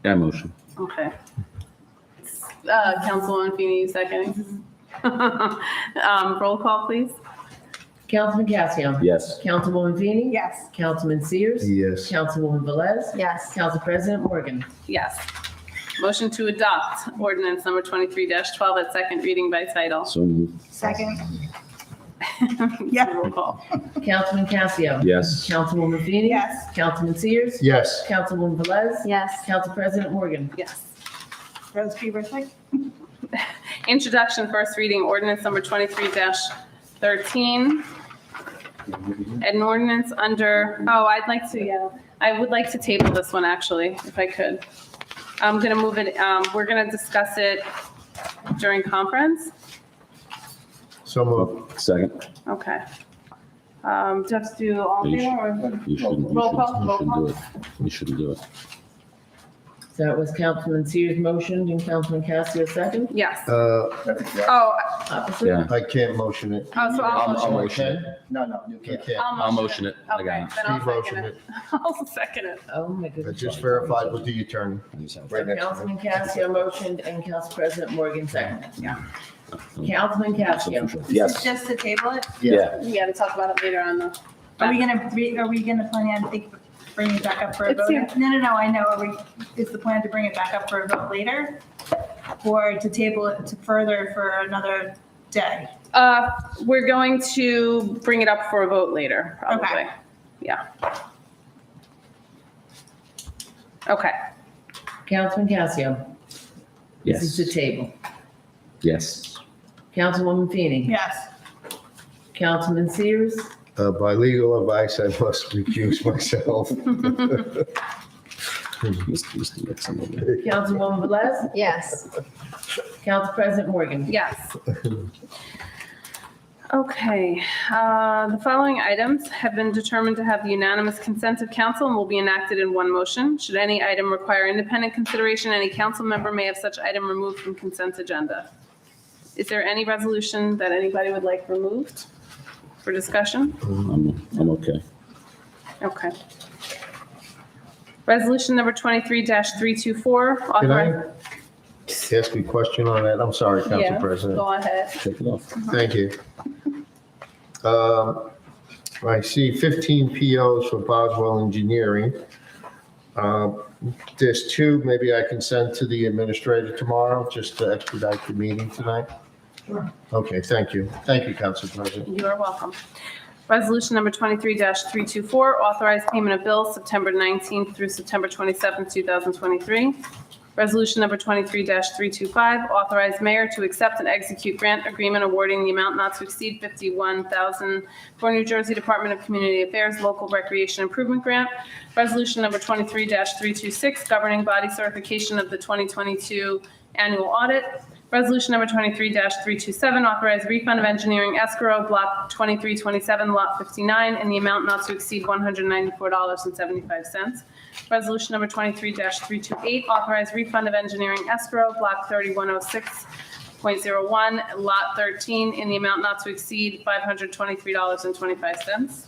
Yeah, motion. Okay. Councilwoman Feeney, you second? Roll call, please. Councilman Casio. Yes. Councilwoman Feeney. Yes. Councilman Sears. Yes. Councilwoman Velez. Yes. Council President Morgan. Yes. Motion to adopt ordinance number 23-12 at second reading by title. So moved. Second. Yeah. Roll call. Councilman Casio. Yes. Councilwoman Feeney. Yes. Councilman Sears. Yes. Councilwoman Velez. Yes. Council President Morgan. Yes. Rose Beaver, second. Introduction, first reading, ordinance number 23-13. An ordinance under, I would like to table this one, actually, if I could. I'm going to move it, we're going to discuss it during conference. So moved. Second. Okay. Do I have to do all in favor or? You shouldn't, Roll call, roll you call. shouldn't do it. You shouldn't do it. So it was Councilman Sears motioned and Councilman Cassio second? Yes. Uh, Opposite? Yeah. I can't motion it. Oh, so I'll I'll motion it. motion it. No, you You can't. can't. I'll motion it. I Okay, got then I'll Steve motioned second it. it. I'll second it. Oh, my I goodness. just verified with the attorney. it. Right next to me. Councilman Cassio motioned and Council President Morgan seconded. Councilman Cassio. This is Yes. just to table it? Yeah. We got to talk about it later on though. Are we gonna plan on bringing it back up for a It's vote? here. No, I know. Is the plan to bring it back up for a vote later? Or to table it to further for another day? We're going to bring it up for a vote later, probably. Okay. Yeah. Okay. Councilman Cassio. This is Yes. the table. Yes. Councilwoman Feeney. Yes. Councilman Sears. By legal advice, I must recuse myself. Mr. Nixon. over there. Councilwoman Velez. Yes. Council President Morgan. Yes. Okay, the following items have been determined to have the unanimous consent of council and will be enacted in one motion. Should any item require independent consideration, any council member may have such item removed from consent agenda. Is there any resolution that anybody would like removed for discussion? I'm okay. Okay. Resolution number 23-324. Can I authorize- ask you a question on that? I'm sorry, Council Yeah, President. go ahead. Take it off. Thank you. I see 15 POs for Boswell Engineering. There's two, maybe I can send to the administrator tomorrow, just to expedite the meeting tonight? Sure. Okay, thank you. Thank you, Council President. You are welcome. Resolution number 23-324, authorize payment of bills September 19th through September 27th, 2023. Resolution number 23-325, authorize mayor to accept and execute grant agreement awarding the amount not to exceed $51,000 for New Jersey Department of Community Affairs Local Recreation Improvement Grant. Resolution number 23-326, governing body certification of the 2022 annual audit. Resolution number 23-327, authorize refund of engineering escrow, block 2327, lot 59, in the amount not to exceed $194.75. Resolution number 23-328, authorize refund of engineering escrow, block 3106.01, lot 13, in the amount not to exceed $523.25.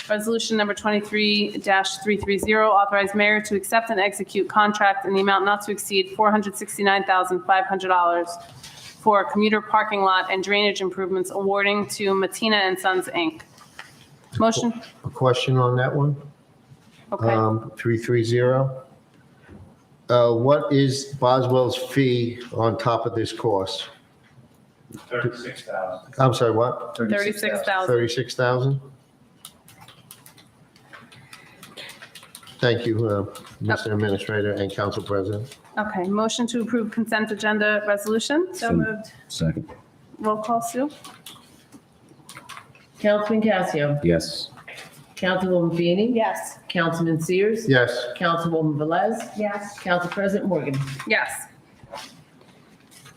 Resolution number 23-330, authorize mayor to accept and execute contract in the amount not to exceed $469,500 for commuter parking lot and drainage improvements awarding to Matina and Sons, Inc. Motion? A question on that one? Okay. 330. What is Boswell's fee on top of this course? 36,000. I'm sorry, what? 36,000. 36,000? Thank you, Mr. Administrator and Council President. Okay, motion to approve consent agenda resolution. So moved. Second. Roll call, Sue? Councilman Cassio. Yes. Councilwoman Feeney. Yes. Councilman Sears. Yes. Councilwoman Velez. Yes. Council President Morgan. Yes.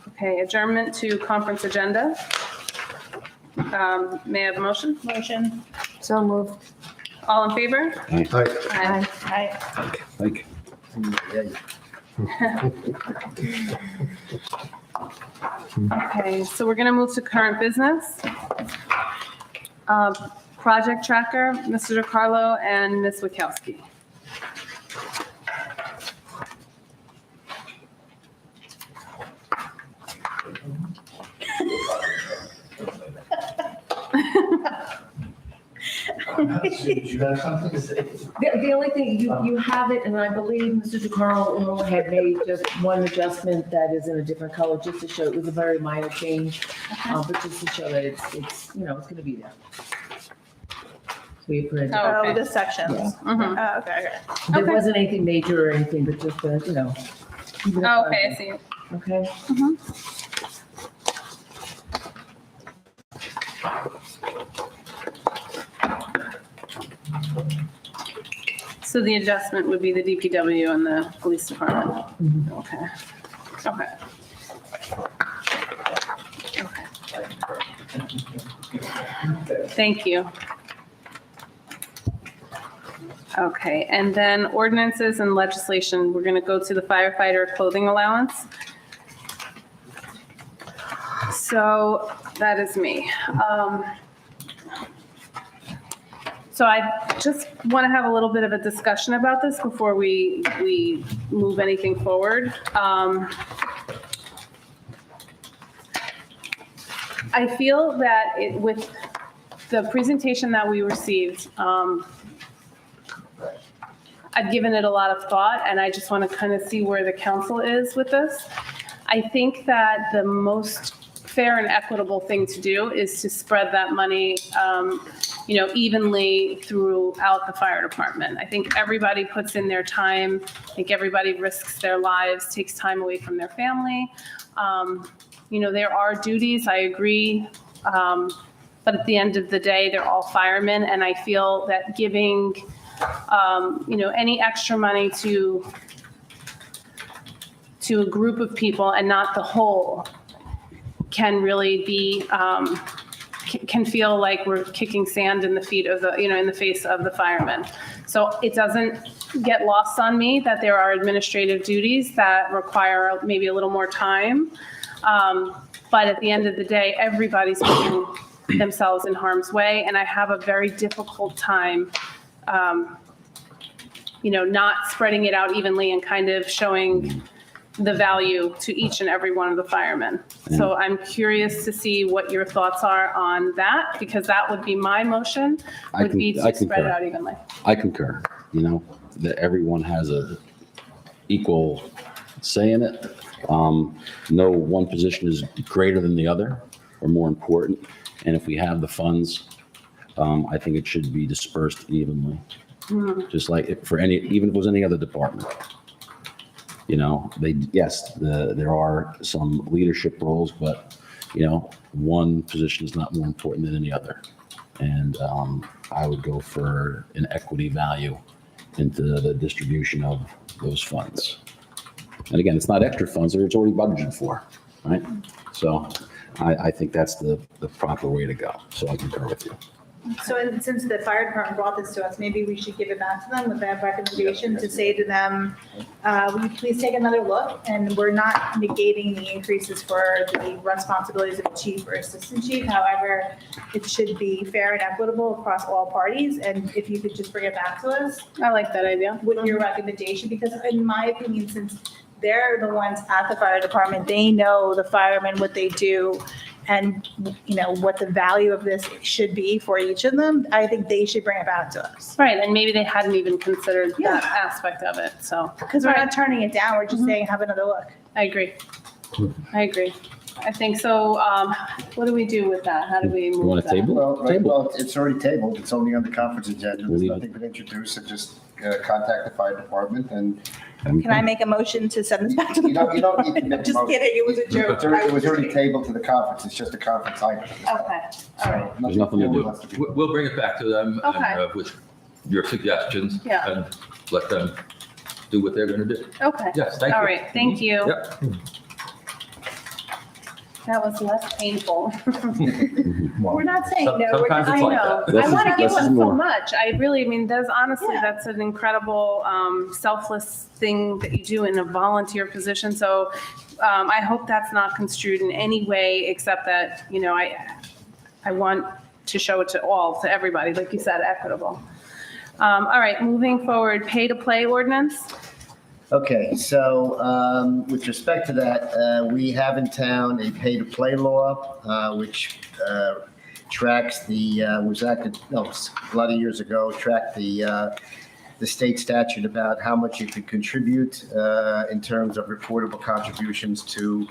Okay, adjournment to conference agenda. May I have a motion? Motion. So moved. All in favor? Aye. Aye. Aye. Thank you. Okay, so we're going to move to current business. Project tracker, Mr. DeCarlo and Ms. Witkowski. The only thing, you have it, and I believe Mr. DeCarlo had made just one adjustment that is in a different color, just to show, it was a very minor change, but just to show that it's, it's going to be there. We approved. Oh, okay. Oh, this section. Mhm. Oh, okay. There Okay. wasn't anything major or anything, but just, keep it up. Oh, okay, I see. Okay. So the adjustment would be the DPW and the police department? Okay. Okay. Okay. Thank you. Okay, and then ordinances and legislation, we're going to go to the firefighter clothing allowance. So that is me. So I just want to have a little bit of a discussion about this before we move anything forward. I feel that with the presentation that we received, I've given it a lot of thought, and I just want to kind of see where the council is with this. I think that the most fair and equitable thing to do is to spread that money, evenly throughout the fire department. I think everybody puts in their time. I think everybody risks their lives, takes time away from their family. There are duties, I agree. But at the end of the day, they're all firemen. And I feel that giving, any extra money to a group of people and not the whole can really be, can feel like we're kicking sand in the feet of in the face of the firemen. So it doesn't get lost on me that there are administrative duties that require maybe a little more time. But at the end of the day, everybody's putting themselves in harm's way. And I have a very difficult time, not spreading it out evenly and kind of showing the value to each and every one of the firemen. So I'm curious to see what your thoughts are on that, because that would be my motion, would be to spread it out evenly. I concur, that everyone has a equal say in it. No one position is greater than the other or more important. And if we have the funds, I think it should be dispersed evenly. Just like even if it was any other department. There are some leadership roles, but, one position is not more important than any other. And I would go for an equity value into the distribution of those funds. And again, it's not extra funds, it's already budgeted for, right? So I think that's the proper way to go. So I concur with you. So since the fire department brought this to us, maybe we should give it back to them with that recommendation to say to them, will you please take another look? And we're not negating the increases for the responsibilities of the chief or assistant chief. However, it should be fair and equitable across all parties. And if you could just bring it back to us. I like that idea. With your recommendation, because in my opinion, since they're the ones at the fire department, they know the firemen, what they do, and what the value of this should be for each of them. I think they should bring it back to us. Right, and maybe they hadn't even considered that aspect of it, so. Because we're not turning it down, we're just saying, have another look. I agree. I think so. What do we do with that? How do we move that? You want to table? Well, it's already tabled. It's only on the conference agenda. There's nothing been introduced, so just contact the fire department and. Can I make a motion to send this back to the? You don't need to make a Just motion. kidding, it was a joke. It was already tabled to the conference. It's just a conference item. Okay, all right. There's nothing to do. We'll bring it back to them Okay. with your suggestions Yeah. and let them do what they're going to do. Okay. Yes, thank you. All right, thank you. Yep. That was less painful. We're not saying no, we're Sometimes just, it's I like know. that. I want to give Less is them so more. much. There's honestly, that's an incredible selfless thing that you do in a volunteer position. So I hope that's not construed in any way except that, I want to show it to everybody, like you said, equitable. All right, moving forward, pay to play ordinance. Okay, so with respect to that, we have in town a pay-to-play law, which tracks was acted, a lot of years ago, tracked the state statute about how much you could contribute in terms of reportable contributions to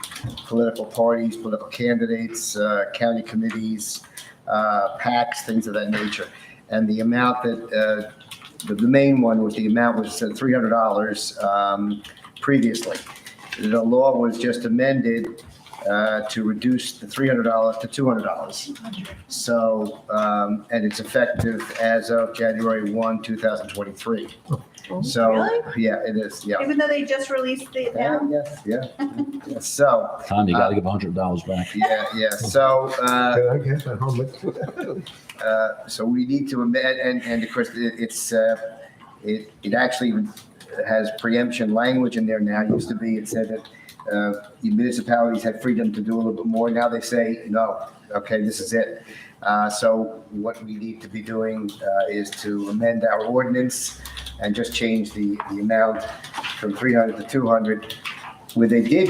political parties, political candidates, county committees, PACs, things of that nature. And the amount that the main one was $300 previously. The law was just amended to reduce the $300 to $200. So, and it's effective as of January 1, 2023. So, Really? yeah, it is, yeah. Even though they just released it now? Yes, yeah. Yeah. So, Tom, you gotta give $100 back. yeah, so, I guess at home. so we need to amend, and of course, it actually has preemption language in there now. It used to be, it said that municipalities had freedom to do a little bit more. Now they say, no, okay, this is it. So what we need to be doing is to amend our ordinance and just change the amount from 300 to 200. Where they did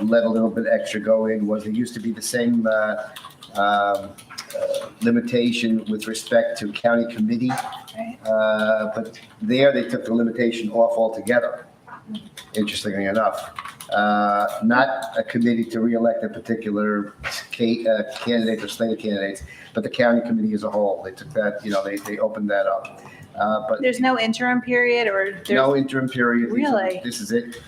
let a little bit extra go in was there used to be the same limitation with respect to county committee. But there they took the limitation off altogether, interestingly enough. Not a committee to reelect a particular candidate or slate of candidates, but the county committee as a whole. They took that, they opened that up. But There's no interim period or there's? no interim period. Really? This is it.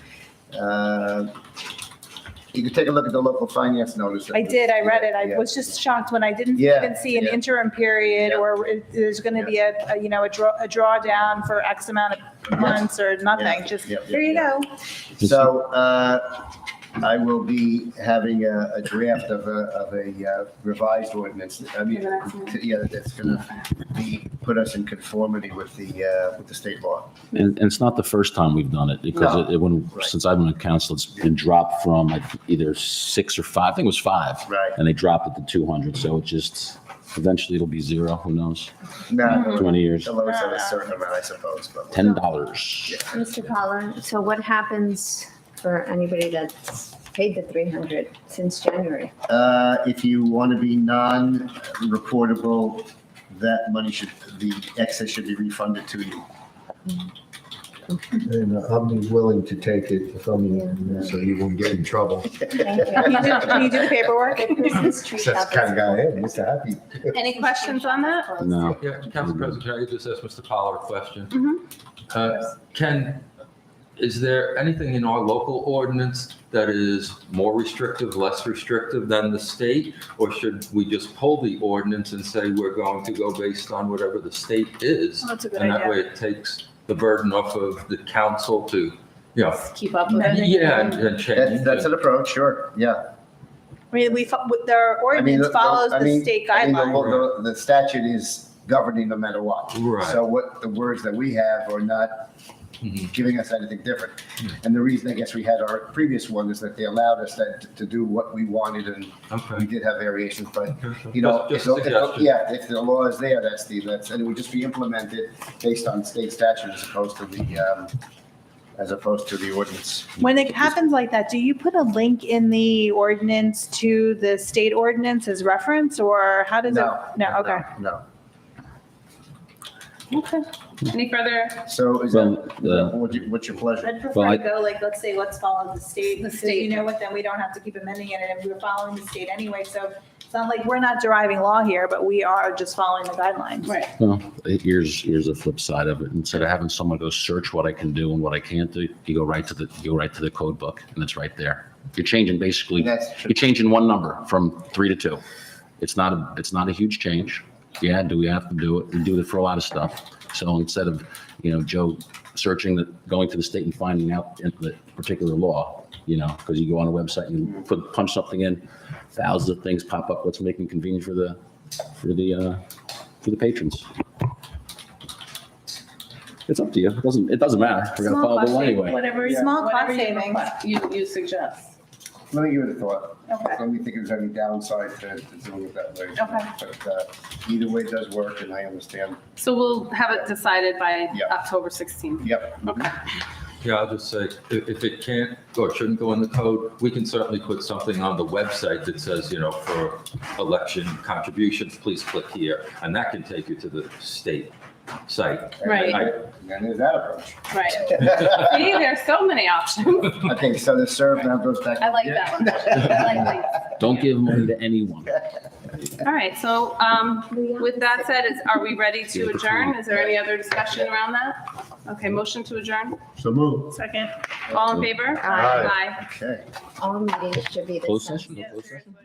You can take a look at the local finance notice. I did, I read it. I Yeah. was just shocked when I didn't Yeah, even see an yeah. interim period Yeah. or there's going to be a drawdown for X amount of months or nothing. Yeah, Just, yeah, here you yeah. go. So I will be having a draft of a revised ordinance. I mean, yeah, that's going to put us in conformity with the state law. And it's not the first time we've done it, because since I've been on council, it's been dropped from either 6 or 5, I think it was 5. Right. And they dropped it to 200, so it just, eventually it'll be 0, who knows? No, 20 years, the lowest at a certain amount, I suppose, but. $10. Mr. Collar, so what happens for anybody that's paid the 300 since January? If you want to be non-reportable, that money the excess should be refunded to you. And I'm willing to take it if so you won't get in trouble. Thank you. Can you do the paperwork? The Christmas tree That's shop the kind of is- guy I am, Mr. Happy. Any questions on that? No. Yeah, Council President, can I just ask Mr. Pollard a question? Mhm. Is there anything in our local ordinance that is more restrictive, less restrictive than the state? Or should we just pull the ordinance and say we're going to go based on whatever the state is? Oh, that's a good And that idea. way it takes the burden off of the council to, Keep up with it. yeah, and change. That's an approach, sure, yeah. I mean, their ordinance follows the state guidelines. The statute is governing no matter what. Right. So what the words that we have are not giving us anything different. And the reason I guess we had our previous one is that they allowed us to do what we wanted, and Okay. we did have variations, but Just if a suggestion. if the law is there, and it would just be implemented based on state statute as opposed to the ordinance. When it happens like that, do you put a link in the ordinance to the state ordinance as reference, or how does it? No, okay. No. Okay. Any further? So is Well, what's your pleasure? I'd Well, I- prefer to go, like, let's say, let's follow the state, The because state. you know what, then we don't have to keep amending it, and we're following the state anyway, so it's not like we're not deriving law here, but we are just following the guidelines. Right. Well, here's the flip side of it. Instead of having someone go search what I can do and what I can't do, you go right to the code book, and it's right there. You're changing basically, That's true. you're changing one number from 3 to 2. It's not a huge change. Yeah, do we have to do it? We do it for a lot of stuff. So instead of, Joe going to the state and finding out the particular law, because you go on a website and punch something in, thousands of things pop up. What's making it convenient for the patrons? It's up to you. It doesn't matter. We're gonna follow the law anyway. Whatever. Small cost whatever you savings. request- You suggest. Let me give it a thought. Okay. Let me think if there's any downside to doing it that way. Okay. But either way it does work, and I understand. So we'll have it decided by Yeah. October 16th. Yep. Okay. Yeah, I'll just say, if it can't or shouldn't go in the code, we can certainly put something on the website that says, for election contributions, please click here. And that can take you to the state site. Right. And there's that approach. Right. See, there's so many options. Okay, so the serve now goes back. I like that one. I like that. Don't give money to anyone. All right, so with that said, are we ready to adjourn? Is there any other discussion around that? Okay, motion to adjourn. So move. Second. All in favor? Aye. Aye. Okay. All meetings should be the Closed same. session? No closed session?